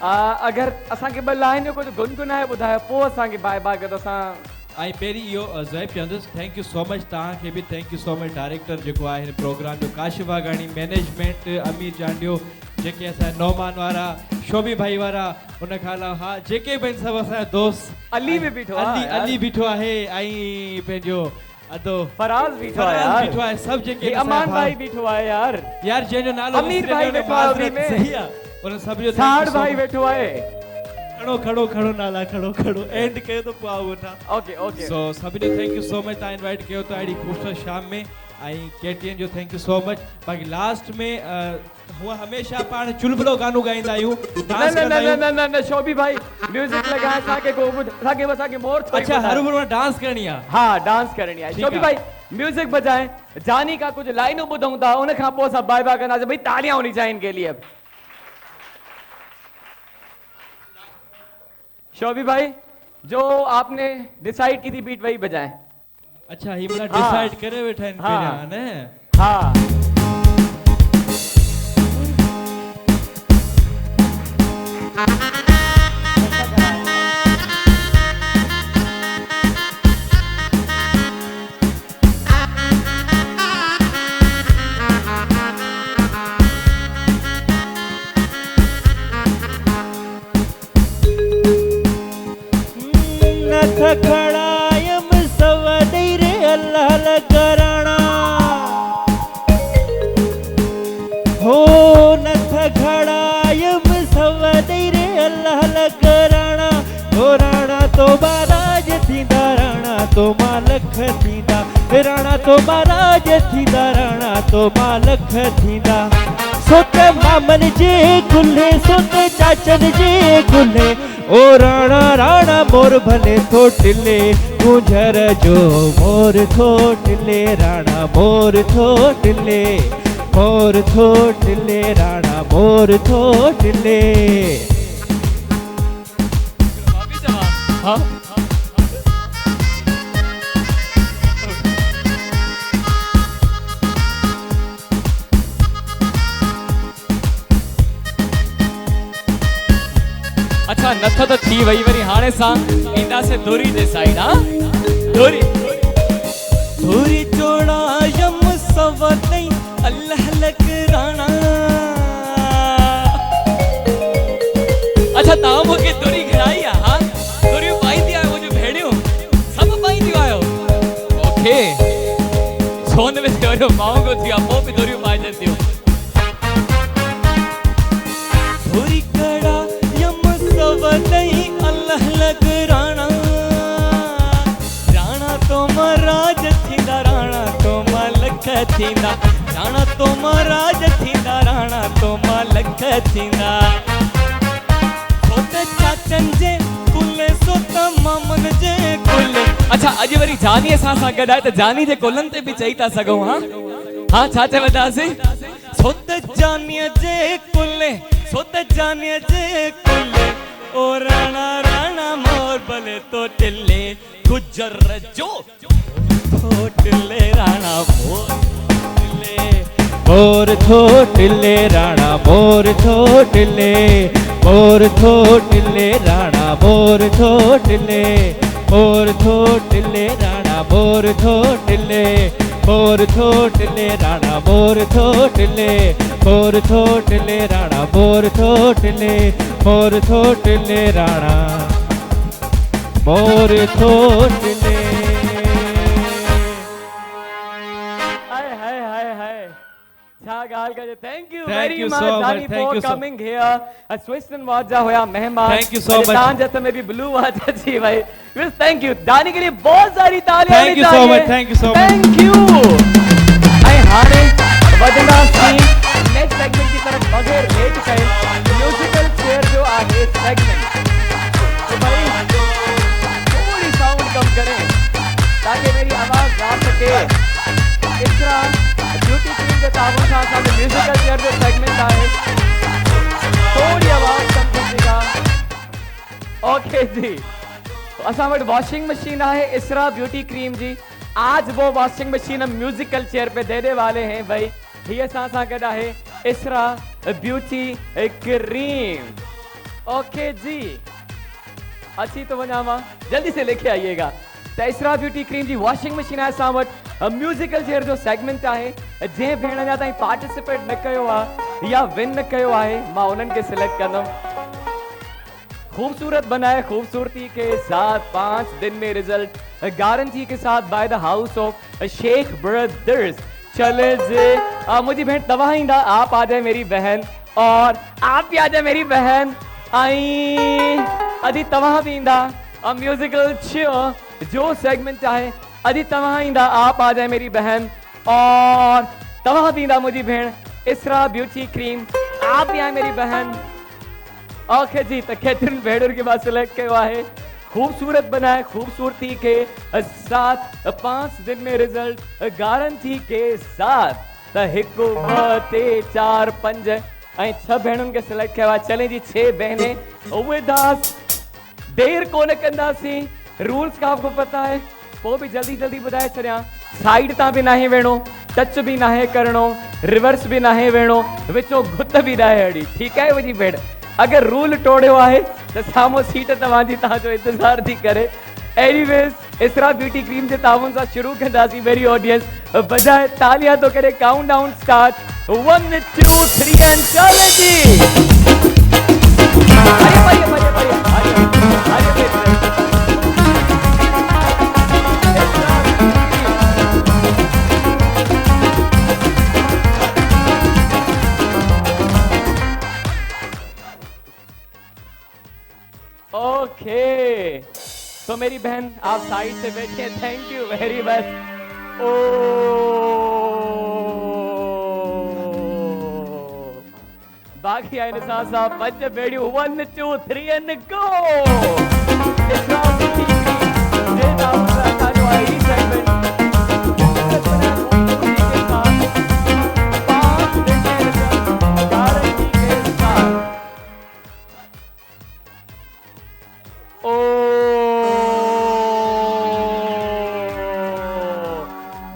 अगरि असांखे ॿ लाइन जो कुझु गुनगुनाए ॿुधायो पोइ असांखे बाय बाय कयो त असां ऐं पहिरीं इहो ज़ैब चवंदुसि थैंक यू सो मच तव्हांखे बि thank you so much director जेको आहे हिन प्रोग्राम जो काशिफ वाघाणी मैनेजमेंट अमीर जांडियो जेके असांजा नौमान वारा शोभी भाई वारा उन खां अलावा हा जेके बि आहिनि सभु असांजा दोस्त अली बि बीठो आहे अली बीठो आहे ऐं पंहिंजो अदो फराज़ बीठो आहे यार बीठो आहे सभु जेके अमान भाई बीठो आहे यार जंहिंजो नालो अमीर भाई वेठो आहे उन्ही में सही आहे उन सभ जो साड़ भाई वेठो आहे खड़ो नाला खड़ो एंड कयो त पोइ वठा ओके सो सभिनी थैंक यू सो मच तव्हां इनवाइट कयो त अहिड़ी ख़ूबसूरत शाम में ऐं केटीएन जो थैंक यू सो मच बाक़ी लास्ट में हुआ हमेशा पाण चुलबुलो गानो गाईंदा आहियूं डांस कंदा आहियूं न शोभी भाई म्यूजिक लगा असांखे को असांखे मोर अच्छा हर बार डांस करणी आहे हाँ डांस करणी आहे शोभी भाई म्यूजिक बजाएं जानी का कुछ लाइनों ॿुधूं था उन खां पोइ असां बाय बाय कंदासीं भाई तालियां होनी चाहिए इनके लिए शोभी भाई जो आपने डिसाइड की थी बीट वही बजाएं अच्छा ही मतलब डिसाइड करे बैठा इन हाँ, ने हाँ खड़ायम सवदई रे अल्लाह लगाना हो नथ खड़ायम सवदई रे अल्लाह लगाना हो राणा तो महाराज थींदा राणा तो मालख थींदा राणा तो महाराज थींदा राणा तो मालख थींदा सोत मामन जे कुल्हे सोत चाचन जे कुल्हे ओ राणा राणा मोर भले थो टिले गुंजर जो मोर थो टिले राणा मोर थो टिले राणा मोर थो टिले हाँ अच्छा नथ तो थी वई वरी हाणे सां ईंदा से दूरी जे साइड हां दूरी चोड़ायम सवदई अल्लाह लकराना अच्छा ता मूंखे दूरी घिराई आहे हां दूरी पाईंदी आहे मुंहिंजूं भेड़ियूं सभु पाईंदियूं आहियो ओके सोन में थियो महांगो थी आहे पोइ बि दूरियूं पाइजनि थियूं धूरी कड़ा यम सवदई अल्लाह लकराना राणा तो महाराज थींदा राणा तो मालक थींदा राणा तो महाराज थींदा राणा तो मालक थींदा सोत चाचन जे कुल्ले सोत मामन जे कुल्ले अच्छा अॼु वरी जानीअ सां गॾु आहे त जानी जे कुलनि ते बि चई था सघूं हां हाँ छा चवंदासीं सोत जानीअ जे कुल्ले ओ राणा राणा मोर भले तो टिले गुजर जो थो टिले राणा मोर थो टिले राणा मोर थो टिले राणा मोर थो टिले राणा मोर थो टिले राणा मोर थो टिले राणा मोर थो टिले राणा मोर थो टिले हाय छा ॻाल्हि कजे thank you Thank very you much so much, जानी thank for you so- coming here Swiston watch जा हुआ मेहमान Thank you so much. तव्हां जे हथ में भी ब्लू वॉच अची वई बस थैंक यू जानी के लिए बहुत सारी तालियां Thank you so much, thank you so much. Thank you ऐं हाणे वधंदासीं नेक्स्ट सेगमेंट की तरफ बगैर लेट कए म्यूजिकल चेयर जो आहे सेगमेंट तो भाई थोड़ी साउंड कम करें ताकि मेरी आवाज गा सके इसरा ब्यूटी क्वीन के ताबन सां असांजो म्यूजिकल चेयर जो सेगमेंट आहे थोड़ी आवाज कम कीजिएगा ओके जी असां वटि वॉशिंग मशीन आहे इसरा ब्यूटी क्रीम जी आज वो वॉशिंग मशीन हम म्यूजिकल चेयर पे देने वाले हैं भाई। ये सांसा कदा है इसरा ब्यूटी क्रीम। ओके जी, अच्छी तो वञावा जल्दी से लेके आइएगा। त इसरा ब्यूटी क्रीम जी वॉशिंग मशीन आहे असां वटि। म्यूजिकल चेयर जो सेगमेंट आहे, जंहिं भेण जा ताईं पार्टिसिपेट न कयो आहे या विन न कयो आहे, मां उन्हनि खे सिलेक्ट कंदुमि। खूबसूरत बनाए खूबसूरती के साथ 5 दिन में रिजल्ट गारंटी के साथ by the house of Sheikh brothers. चले जे मुझी बहन तवा इंदा, आप आ जाए मेरी बहन और आप भी आ जाए मेरी बहन। आई अदी तवा भी इंदा म्यूजिकल चेयर जो सेगमेंट चाहे अदी तवा इंदा, आप आ जाए मेरी बहन और तवा भी इंदा मुझी बहन इसरा ब्यूटी क्रीम, आप भी आए मेरी बहन। ओके जी, तो कैथरीन भेड़र के बाद सिलेक्ट किया है। खूबसूरत बनाए खूबसूरती के साथ 5 दिन में रिजल्ट गारंटी के साथ। त हिकु ॿ टे 4 5 ऐं 6 भेणुनि खे सिलेक्ट किया। चले जी 6 बहने उवेदास, देर कोन कंदासीं। रूल्स का आपको पता है, वो भी जल्दी जल्दी ॿुधाए छॾियां। साइड तां बि नाहे वेणो, टच भी नाहे करणो, रिवर्स भी नाहे वेणो, विचो गुत भी नाहे हड़ी। ठीकु आहे मुंहिंजी भेण, अगर रूल तोड़ियो आहे त साम्हूं सीट तव्हांजी तव्हांजो इंतज़ार थी करे। एनीवेज इसरा ब्यूटी क्रीम जे ताउन सां शुरू कंदासीं। मेरी ऑडियंस बजाए तालियां तो करे, काउंट डाउन स्टार्ट 1 2 3 एंड चले जी। ओके, तो मेरी बहन आप साइड से बैठे, थैंक यू वेरी मच। ओ बाकी आए साहब 5 बेड़ियों 1 2 3 एंड गो।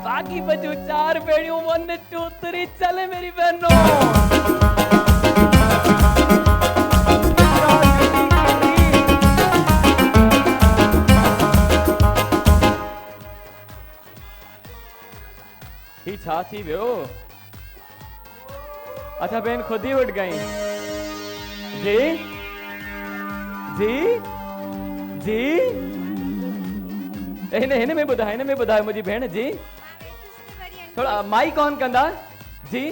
बाकी बचो 4 बेड़ियों 1 2 3 चले मेरी बहनों। ही छा थी वियो? अच्छा बहन खुद ही उठ गई जी जी जी। हिन में ॿुधायो मुंहिंजी भेण जी। थोड़ा माइक ऑन कंदा जी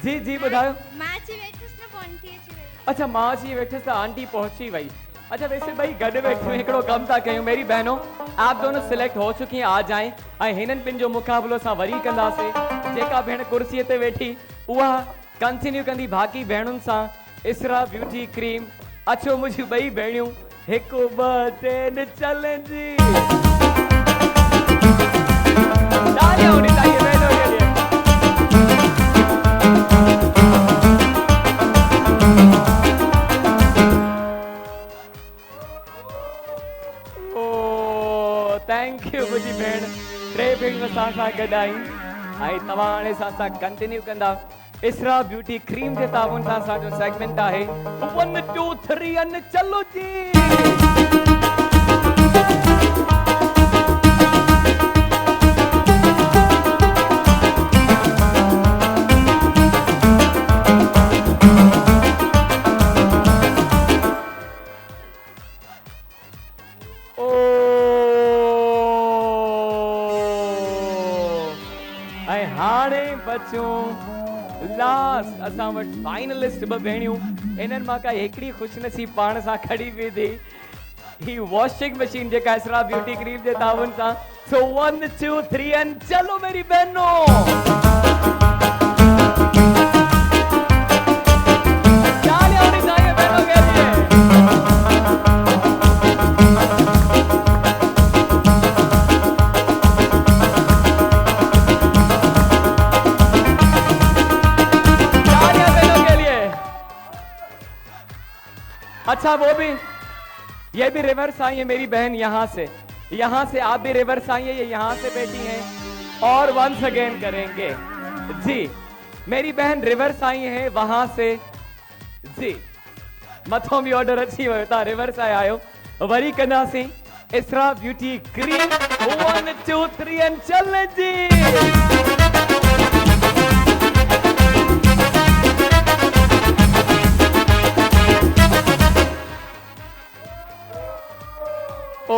जी जी ॿुधायो। अच्छा मां अची वेठिस त आंटी पहुंची वई। अच्छा वैसे भाई गॾु वेठियूं हिकिड़ो कम था कयूं मेरी बहनों, आप दोनों सिलेक्ट हो चुकी हैं, आ जाएं ऐं हिननि पिन जो मुक़ाबलो असां वरी कंदासीं। जेका भेण कुर्सीअ ते वेठी उहा कंटिन्यू कंदी बाक़ी भेणुनि सां इसरा ब्यूटी क्रीम। अचो मुंहिंजी ॿई भेणियूं 1 2 3 चले जी। तालियां होनी चाहिए बहनों के लिए। ओ थैंक यू मुंहिंजी भेण। 3 भेणियूं असां सां गॾु आहिनि ऐं तव्हां हाणे असां सां कंटिन्यू कंदा इसरा ब्यूटी क्रीम जे ताउन सां असांजो सेगमेंट आहे 1 2 3 एंड चलो जी। हाणे बच्चों लास्ट असां वटि फाइनलिस्ट 2 भेणियूं। इन्हनि मां का हिकिड़ी खुशनसीब पाण सां खड़ी वेंदी ही वॉशिंग मशीन जेका इसरा ब्यूटी क्रीम जे ताउन सां। सो 1 2 3 एंड चलो मेरी बहनों। तालियां होनी चाहिए बहनों के लिए। अच्छा वो भी ये भी रिवर्स आई है मेरी बहन यहाँ से। यहाँ से आप भी रिवर्स आइए, ये यहाँ से बैठी हैं और वंस अगेन करेंगे जी। मेरी बहन रिवर्स आई है वहां से जी, मथों भी ऑर्डर अच्छी होता रिवर्स आयो वरी कंदासीं इसरा ब्यूटी क्रीम 1 2 3 एंड चल जी। ओ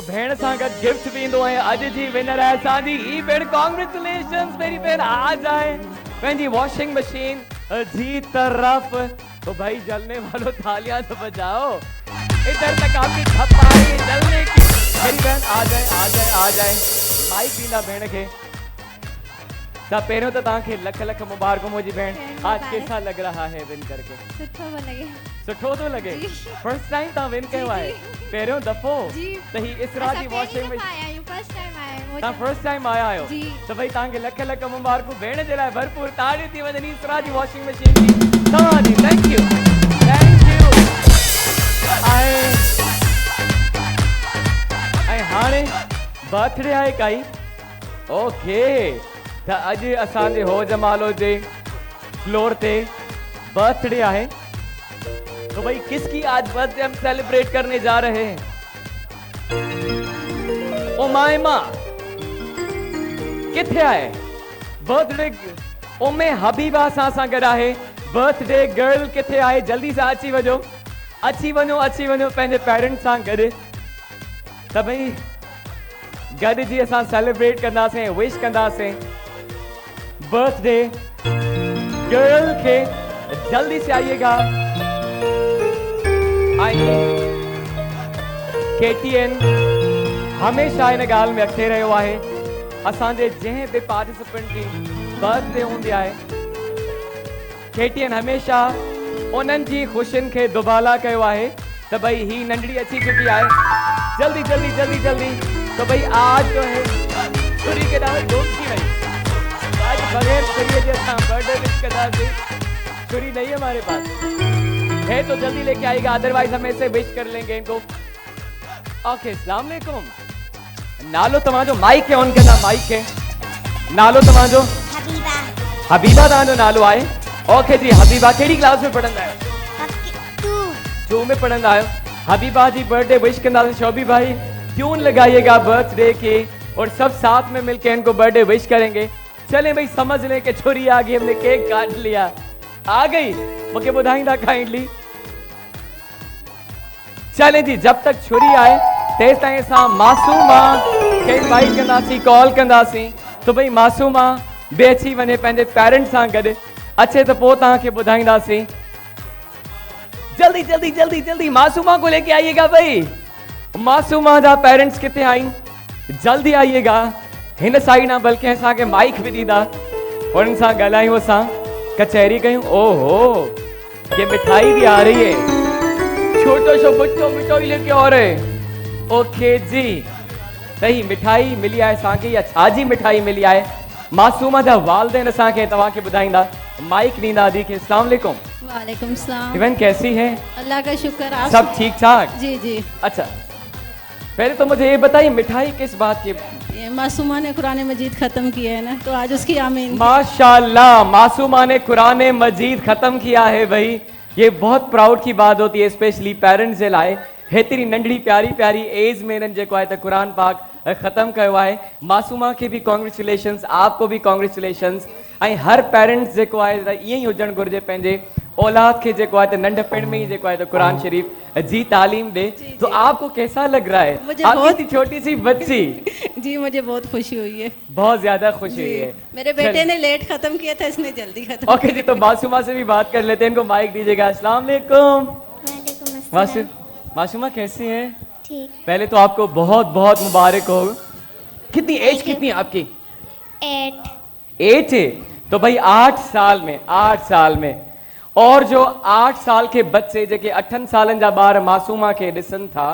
भेण सां गॾु गिफ्ट भी ईंदो आहे। अॼु जी विनर आहे असांजी ही भेण। कॉन्ग्रेचुलेशंस मेरी भेण। आ जाए पंहिंजी वॉशिंग मशीन जी तरफ। तो भाई जलने वालों थालियां तो बजाओ, इधर तक आपकी थप्पाई जलने की। मेरी बहन आ जाए आ जाए आ जाए, माइक ॾींदा भेण खे। त पहिरियों तो तव्हांखे लख लख मुबारक मुंहिंजी भेण। आज कैसा लग रहा है विन करके? सुठो तो लगे। फर्स्ट टाइम तव्हां विन कयो आहे, पहिरियों दफ़ो त ही इसरा जी वॉशिंग मशीन तव्हां फर्स्ट टाइम आया आहियो त भई तव्हांखे लख लख मुबारक भेण जे लाइ भरपूर ताड़ियूं थी वञनि इसरा जी वॉशिंग मशीन जी तव्हांजी। Thank you thank you. ऐं हाणे बर्थडे आहे काई। ओके त अॼु असांजे हो जमालो जे फ्लोर ते बर्थडे आहे। तो भाई किसकी आज बर्थडे हम सेलिब्रेट करने जा रहे हैं? उमायमा किथे आए बर्थडे? उमे हबीबा सां गॾु आहे। बर्थडे गर्ल किथे आए? जल्दी सां अची वञो अची वञो पंहिंजे पेरेंट्स सां गॾु। त भई गॾु जी असां सेलिब्रेट कंदासीं, विश कंदासीं बर्थडे गर्ल के। जल्दी से आइएगा। KTN हमेशा इन ॻाल्हि में अॻिते रहियो आहे। असांजे जंहिं बि पार्टिसिपेंट जी बर्थडे हूंदी आहे KTN हमेशा उन्हनि जी ख़ुशियुनि खे दुबाला कयो आहे त भई ही नंढड़ी अची चुकी आहे। जल्दी जल्दी जल्दी जल्दी। तो भाई आज जो है छुरी के दावे डोब की नहीं, आज बगैर छुरी के साथ बर्थडे विश करना। छुरी नहीं है हमारे पास है तो जल्दी लेके आएगा, अदरवाइज हम ऐसे विश कर लेंगे इनको। ओके अस्सलाम वालेकुम। नालो तव्हांजो माइक है ऑन करना, माइक है। नालो तव्हांजो? हबीबा। हबीबा तव्हांजो नालो आहे। ओके जी हबीबा कहिड़ी क्लास में पढ़ंदा आहियो? 2 में पढ़ंदा आहियो। हबीबा जी बर्थडे विश कंदासीं। शोभी भाई ट्यून लगाइएगा बर्थडे के और सब साथ में मिलकर इनको बर्थडे विश करेंगे। चले भाई समझ लें कि छुरी आ गई, हमने केक काट लिया, आ गई मुझे बुधाइंदा काइंडली। चले जी जब तक छुरी आए तेज ताईं असां मासूमा के इनवाइट कंदासीं, कॉल कंदासीं। तो भाई मासूमा बि अची वञे पंहिंजे पेरेंट्स सां गॾु। अचे तो पोइ तव्हांखे ॿुधाईंदासीं। जल्दी जल्दी जल्दी जल्दी मासूमा को लेके आइएगा भाई। मासूमा जा पेरेंट्स किथे आइन? जल्दी आइएगा। हिन साइड ना बल्कि असांखे माइक भी ॾींदा, उन्हनि सां ॻाल्हायूं, असां कचहरी कयूं। ओहो ये मिठाई भी आ रही है, छोटो सो बच्चो मिठाई लेके आ रहे। ओके जी सही मिठाई मिली आहे असांखे, या छाजी मिठाई मिली आहे? मासूमा जा वालिदैन असांखे तव्हांखे ॿुधाईंदा, माइक ॾींदा दी खे। अस्सलाम वालेकुम। वालेकुम सलाम। इवन कैसी है? अल्लाह का शुक्र। आप सब ठीक ठाक? जी जी। अच्छा पहले तो मुझे ये बताइए मिठाई किस बात की? ये मासूमा ने कुरान मजीद खत्म किया है ना, तो आज उसकी आमीन। माशाल्लाह मासूमा ने कुरान मजीद खत्म किया है भाई। ये बहुत प्राउड की बात होती है, स्पेशली पेरेंट्स जे लाइ। हेतरी नंढड़ी प्यारी प्यारी एज में इन्हनि जेको आहे त कुरान पाक ख़त्म कयो आहे। मासूमा के भी कॉन्ग्रेचुलेशंस, आपको भी कॉन्ग्रेचुलेशंस। ऐं हर पेरेंट्स जेको आहे त ईअं ई हुजणु घुरिजे, पंहिंजे औलाद के जेको आहे त नंढपण में ही जेको आहे त कुरान शरीफ जी तालीम दे। तो आपको कैसा लग रहा है? मुझे आपकी छोटी सी बच्ची। जी मुझे बहुत खुशी हुई है, बहुत ज्यादा खुशी हुई है। मेरे बेटे ने लेट खत्म किया था, इसने जल्दी खत्म। ओके जी तो मासूमा से भी बात कर लेते हैं, इनको माइक दीजिएगा। अस्सलाम वालेकुम। मासूमा कैसी हैं? ठीक। पहले तो आपको बहुत बहुत मुबारक हो। कितनी एज कितनी है आपकी? 8 है। तो भाई 8 साल में और जो 8 साल के बच्चे जेके 8 सालन जा ॿार मासूमा के ॾिसनि था,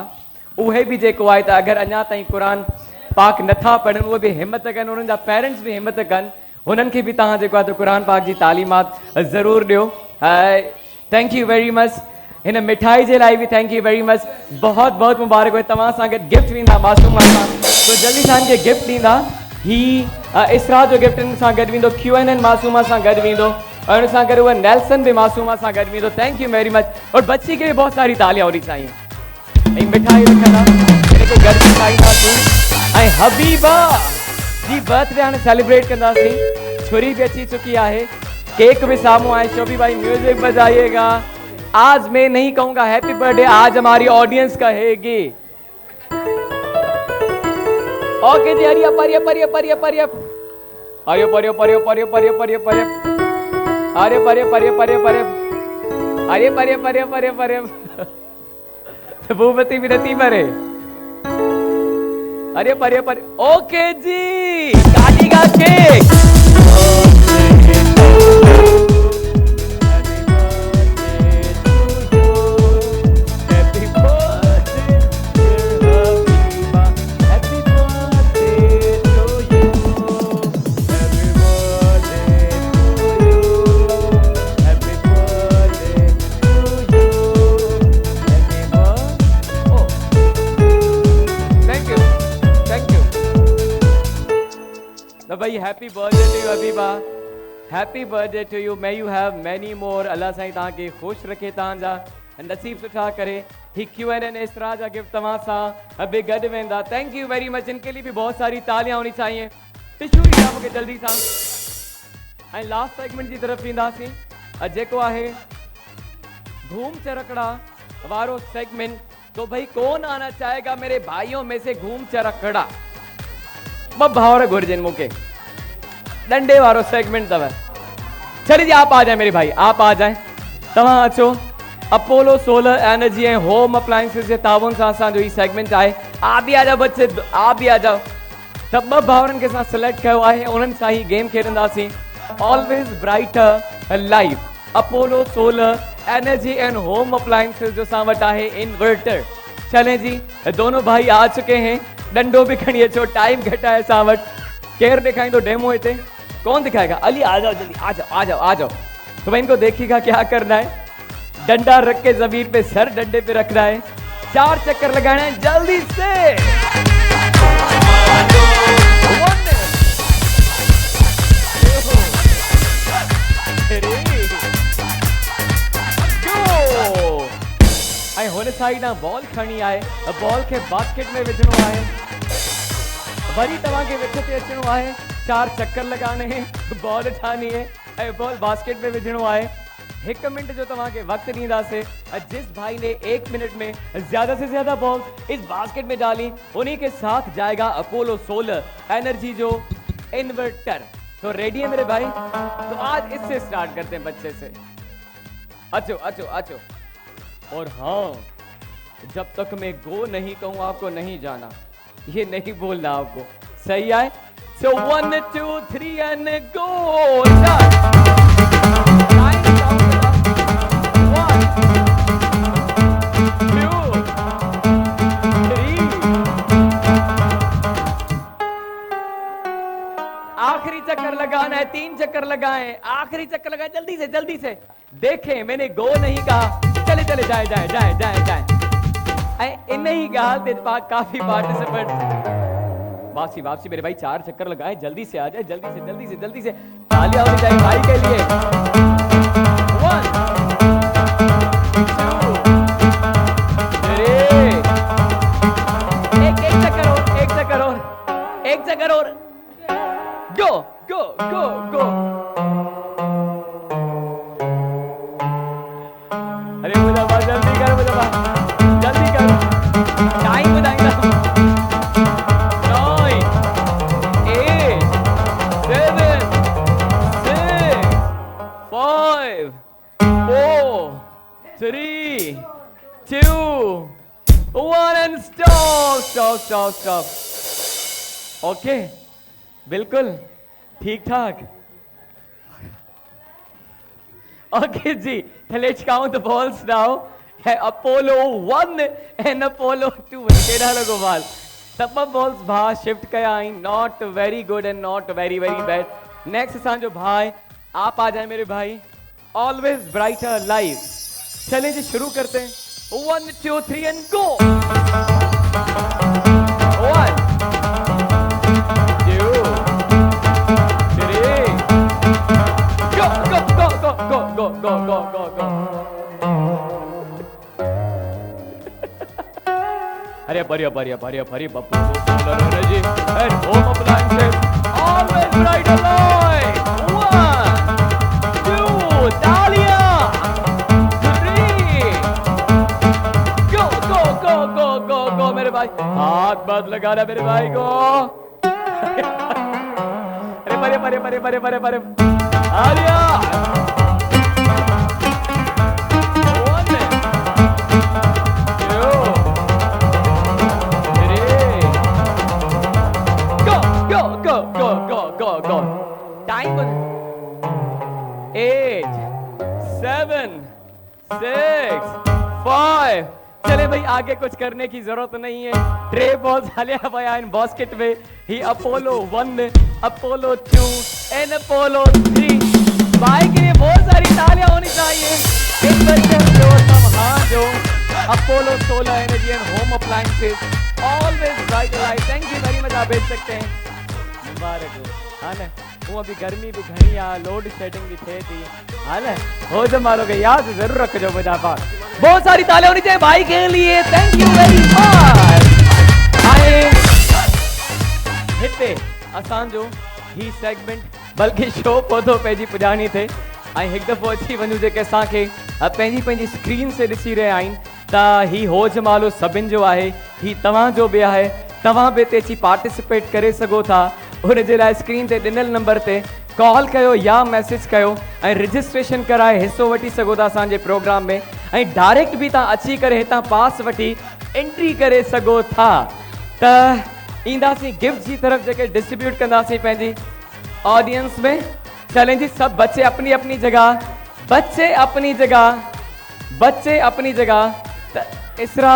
उहे भी जेको आहे त अगरि अञा ताईं कुरान पाक नथा पढ़नि, उहे भी हिम्मत कनि, उन्हनि जा पेरेंट्स भी हिम्मत कनि, उन्हनि खे भी तव्हां जेको आहे त कुरान पाक जी तालीमात ज़रूर ॾियो। Thank you very much. इन मिठाई जे लाइ बि थैंक यू वेरी मच। बहुत बहुत मुबारक हो तव्हां सां गॾु गिफ्ट वेंदा मासूम सां, तो जल्दी सां खे गिफ्ट ॾींदा। ही इसरा जो गिफ्ट सां गॾु वेंदो, QNN मासूमा सां गॾु वेंदो और उन सां गॾु उहा नेल्सन भी मासूमा सां गॾु वेंदो। Thank you very much. और बच्ची के भी बहुत सारी तालियां होनी चाहिए। ऐं मिठाई रखंदा इनखे घर में खाईंदासीं। ऐं हबीबा जी बर्थडे हाणे सेलिब्रेट कंदासीं। छुरी भी अची चुकी है, केक भी सामू है। शोभी भाई म्यूजिक बजाइएगा। आज मैं नहीं कहूंगा हैप्पी बर्थडे, आज हमारी ऑडियंस कहेगी। ओके जी, हरिया परिया परिया परिया परिया हरियो परियो परियो परियो परियो परियो परियो हरियो परियो परियो परियो परियो हरियो परियो परियो परियो परियो भूपति विनती मरे हरियो परियो परियो। ओके जी, काटेगा केक। भाई happy birthday to you Habiba, happy birthday to you. May you have many more. Allah साईं तव्हांखे ख़ुशि रखे, तव्हांजा नसीब सुठा करे। ही QNN इसरा जा गिफ्ट तव्हां सां बि गॾु वेंदा। Thank you very much. इनके लिए भी बहुत सारी तालियां होनी चाहिए। टिशू ॾींदा मूंखे जल्दी सां। ऐं लास्ट सेगमेंट जी तरफ़ ईंदासीं, जेको आहे घूम चरकड़ा वारो सेगमेंट। तो भाई कौन आना चाहेगा मेरे भाइयों में से घूम चरकड़ा? ब भावर घुर्जन मूंखे डंडे वारो सेगमेंट तव। चलिए जी, आप आ जाए मेरे भाई, आप आ जाए। तव्हां अचो। Apollo solar energy and home appliances जे ताउन सां असांजो ही सेगमेंट आहे। आप भी आ जाओ बच्चे, आप भी आ जाओ। त ब भावरनि खे असां सिलेक्ट कयो आहे, उन्हनि सां ही गेम खेॾंदासीं। Always brighter life Apollo solar energy and home appliances जो सां वटि आहे इन्वर्टर। चलें जी, दोनों भाई आ चुके हैं। डंडो भी खड़ी अचो, टाइम घटा है सां वटि। केर दिखाएंगे डेमो इतने? कौन दिखाएगा? अली आ जाओ जल्दी, आ जाओ आ जाओ आ जाओ। तो भाई इनको देखिएगा क्या करना है। डंडा रख के जमीन पे सर डंडे पे रखना है, 4 चक्कर लगाना है जल्दी से। होने साइड ना बॉल खणी आए, बॉल के बास्केट में विझणो आहे। वरी तव्हां खे विच ते अचणो आहे, 4 चक्कर लगाने हैं, बॉल उठानी है, बॉल बास्केट में विझणो आहे। 1 मिनट जो तव्हां खे वक्त ॾींदासीं। जिस भाई ने 1 मिनट में ज्यादा से ज्यादा बॉल इस बास्केट में डाली, उन्हीं के साथ जाएगा अपोलो सोलर एनर्जी जो इन्वर्टर। तो रेडी है मेरे भाई? तो आज इससे स्टार्ट करते हैं, बच्चे से। अचो अचो अचो। और हाँ, जब तक मैं गो नहीं कहूं आपको नहीं जाना, ये नहीं बोलना आपको, सही है? सो 1 2 3 एंड गो। 1 2 3। आखिरी चक्कर लगाना है, 3 चक्कर लगाएं, आखिरी चक्कर लगाएं, जल्दी से जल्दी से। देखें, मैंने गो नहीं कहा। चले चले जाए जाए जाए जाए जाए। इन ही गाल तेज पाक काफी पार्टिसिपेंट। वापसी वापसी मेरे भाई, 4 चक्कर लगाए, जल्दी से आ जाए, जल्दी से जल्दी से जल्दी से। तालियां होनी चाहिए भाई के लिए। 1 2 3। एक चक्कर और, एक चक्कर और, एक चक्कर और। गो गो गो गो। अरे मुझे जल्दी कर, मुझे जल्दी कर, टाइम बताएंगे। 9 8 7 6 5 4 3 2 1 and stop stop stop stop. Okay, बिल्कुल ठीक ठाक। Okay, ji, let's count the balls now. Apollo 1 and Apollo 2. केड़ा लगो बाल? तब balls बाहर shift कया आई, not very good and not very bad. Next सांजो भाई, आप आ जाए मेरे भाई। Always brighter life चलें जी शुरू करते हैं 1 2 3 and go 1 2 3 go go go go go go go go go go अरे बढ़िया बढ़िया बढ़िया बढ़िया बप्पू सुंदर energy and home appliances always bright alive 1 2 तालियां 3 go go go go go go मेरे भाई हाथ मत लगाना मेरे भाई को अरे बढ़िया बढ़िया बढ़िया बढ़िया बढ़िया बढ़िया आलिया go. Time 8 7 6 5 चले भाई आगे कुछ करने की जरूरत नहीं है ट्रे बॉल्स हालिया भाई इन बास्केट में ही अपोलो 1 अपोलो 2 एंड अपोलो 3 भाई के लिए बहुत सारी तालियां होनी चाहिए एक बच्चे जो हम जो Apollo 16 energy and home appliances always bright light thank you very much आप भेज सकते हैं मुबारक हो हाँ ना वो अभी गर्मी भी घनी आ लोड शेडिंग भी थे थी हाँ ना हो जो मारोगे याद जरूर रख जो मुझे पास बहुत सारी तालियां होनी चाहिए भाई के लिए थैंक यू वेरी मच आए हिते असान जो ही सेगमेंट बल्कि शो पौधो पेजी पुजानी थे आई एक दफो अच्छी वनु जे के सा के पेंजी पेंजी स्क्रीन से दिसी रहे आइन ता ही हो जमालो सबिन जो आहे ही तवा जो बे आहे तवा बे तेची पार्टिसिपेट करे सगो था उन जे लाइ स्क्रीन ते ॾिनल नंबर ते कॉल कयो या मैसेज कयो ऐं रजिस्ट्रेशन कराए हिस्सो वठी सघो था असांजे प्रोग्राम में ऐं डायरेक्ट बि तव्हां अची करे हितां पास वठी एंट्री करे सघो था त ईंदासीं गिफ्ट जी तरफ़ जेके डिस्ट्रीब्यूट कंदासीं पंहिंजी ऑडियंस में चलें जी सब बच्चे अपनी अपनी जगह बच्चे अपनी जगह बच्चे अपनी जगह त इसरा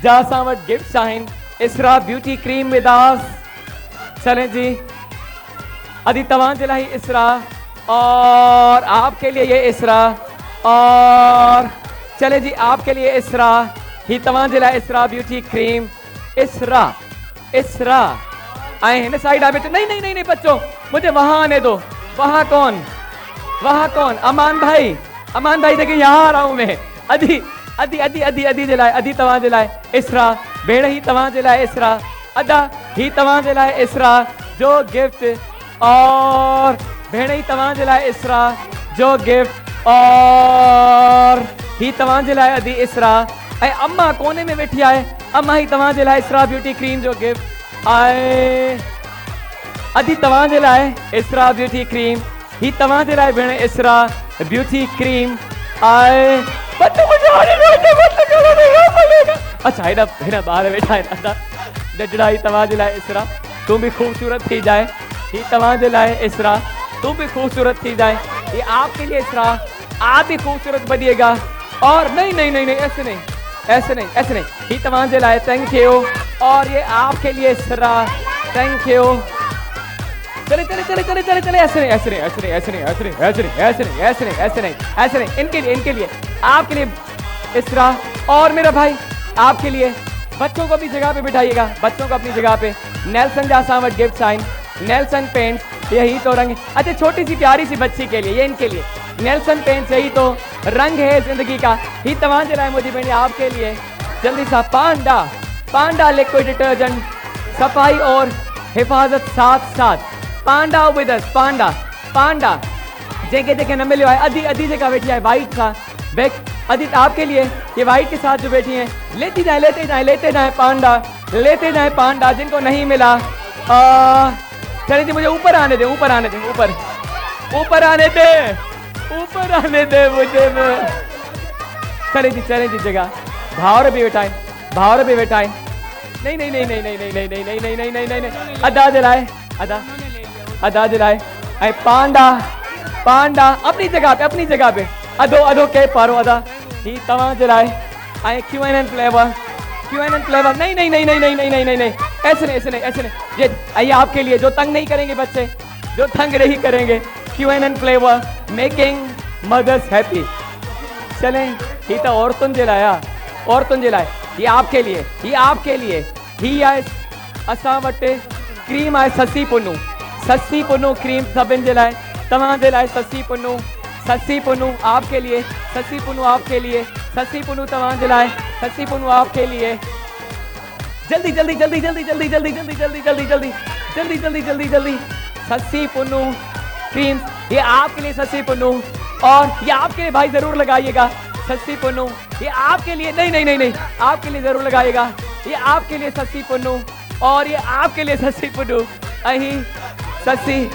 जा असां वटि गिफ्ट्स आहिनि इसरा ब्यूटी क्रीम विदास चलें जी अदी तवां जे लाइ इसरा और आपके लिए ये इसरा और चले जी आपके लिए इसरा ही तवां जे लाइ इसरा ब्यूटी क्रीम इसरा इसरा आए इन साइड आ बेचो नहीं नहीं नहीं नहीं बच्चों मुझे वहां आने दो वहां कौन अमान भाई देखिए यहाँ आ रहा हूं मैं अदी अदी अदी अदी अदी जे लाइ अदी तवां जे लाइ इसरा भेण ही तवां जे लाइ इसरा अदा ही तवां जे लाइ इसरा जो गिफ्ट और भेण ही तवां जे लाइ इसरा जो गिफ्ट और ही तवां जे लाइ अदी इसरा ऐं अम्मा कोने में वेठी आहे अम्मा ही तवां जे लाइ इसरा ब्यूटी क्रीम जो गिफ्ट आए अदी तवां जे लाइ इसरा ब्यूटी क्रीम ही तवां जे लाइ भेण इसरा ब्यूटी क्रीम आए अच्छा हिन ॿार वेठा आहिनि अदा डजड़ा ही तवां जे लाइ इसरा तू भी खूबसूरत थी जाए ही तवां जे लाइ इसरा तू भी खूबसूरत थी जाए ये आपके लिए इसरा आप भी खूबसूरत बनिएगा और नहीं नहीं नहीं नहीं ऐसे नहीं ऐसे नहीं ऐसे नहीं ही तवां जे लाइ थैंक यू और ये आपके लिए इसरा थैंक यू चले चले चले चले चले चले ऐसे नहीं ऐसे नहीं ऐसे नहीं ऐसे नहीं ऐसे नहीं ऐसे नहीं ऐसे नहीं ऐसे नहीं ऐसे नहीं ऐसे नहीं इनके लिए आपके लिए इसरा और मेरा भाई आपके लिए बच्चों को अपनी जगह पे बिठाइएगा बच्चों को अपनी जगह पे नेल्सन जा वट गिफ्ट साइन नेल्सन पेंट्स यही तो रंग अच्छा छोटी सी प्यारी सी बच्ची के लिए ये इनके लिए नेल्सन पेंट्स यही तो रंग है जिंदगी का ही तमाम जलाए मुझे मैंने आपके लिए जल्दी सा पांडा लिक्विड डिटर्जेंट सफाई और हिफाजत साथ साथ पांडा विद अस पांडा जेके जेके न मिले अधी अधी जगह बैठी है वाइट सा बैक अदी आपके लिए ये वाइट के साथ जो बैठी हैं लेते जाए पांडा जिनको नहीं मिला चलिए जी मुझे ऊपर आने दे ऊपर आने दे मुझे चले जी जगह भावर भी बैठा है नहीं अदा जलाए ऐं पांडा अपनी जगह पे अदो के पारो अदा ही तवां जे लाइ ऐं क्यूएनएन फ्लेवर नहीं ऐसे नहीं ये आपके लिए जो तंग नहीं करेंगे बच्चे जो तंग नहीं करेंगे क्यूएनएन फ्लेवर मेकिंग मदर्स हैप्पी चलें ही तो औरतुनि जे लाइ आहे, औरतुनि जे लाइ। ये आपके लिए, ये आपके लिए। ही आहे असां वटि क्रीम आहे ससी पुनू, ससी पुनू क्रीम सभिनि जे लाइ, तव्हां जे लाइ ससी पुनू, ससी पुनू आपके लिए, ससी पुनू आपके लिए, ससी पुनू तव्हां जे लाइ, ससी पुनू आपके लिए। जल्दी जल्दी जल्दी जल्दी जल्दी जल्दी जल्दी जल्दी जल्दी जल्दी जल्दी जल्दी जल्दी जल्दी ससी पुनू क्रीम, ये आपके लिए ससी पुनू, और ये आपके लिए भाई जरूर लगाइएगा ससी पुनू, ये आपके लिए, नहीं नहीं नहीं नहीं, आपके लिए जरूर लगाइएगा, ये आपके लिए ससी पुनू, और ये आपके लिए ससी पुनू, अही ससी,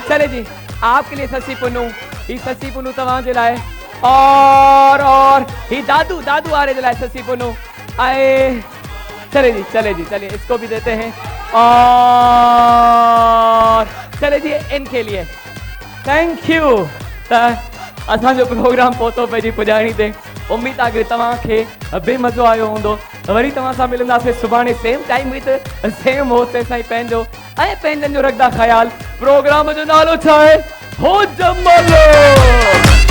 चले जी आपके लिए ससी पुनू, ये ससी पुनू तव्हां जे लाइ, और ही दादू, दादू आ रहे जे लाइ ससी पुनू, आए चले जी चलिए इसको भी देते हैं, और चले जी इनके लिए थैंक यू। असांजो प्रोग्राम पहुतो पंहिंजी पुॼाणी ते, उम्मीद आहे कि तव्हांखे बेमज़ो आयो हूंदो। वरी तव्हां सां मिलंदासीं सुभाणे same time with same host साईं पंहिंजो ऐं पंहिंजनि जो रखंदा ख़्याल। प्रोग्राम जो नालो छा आहे? हो जमलो।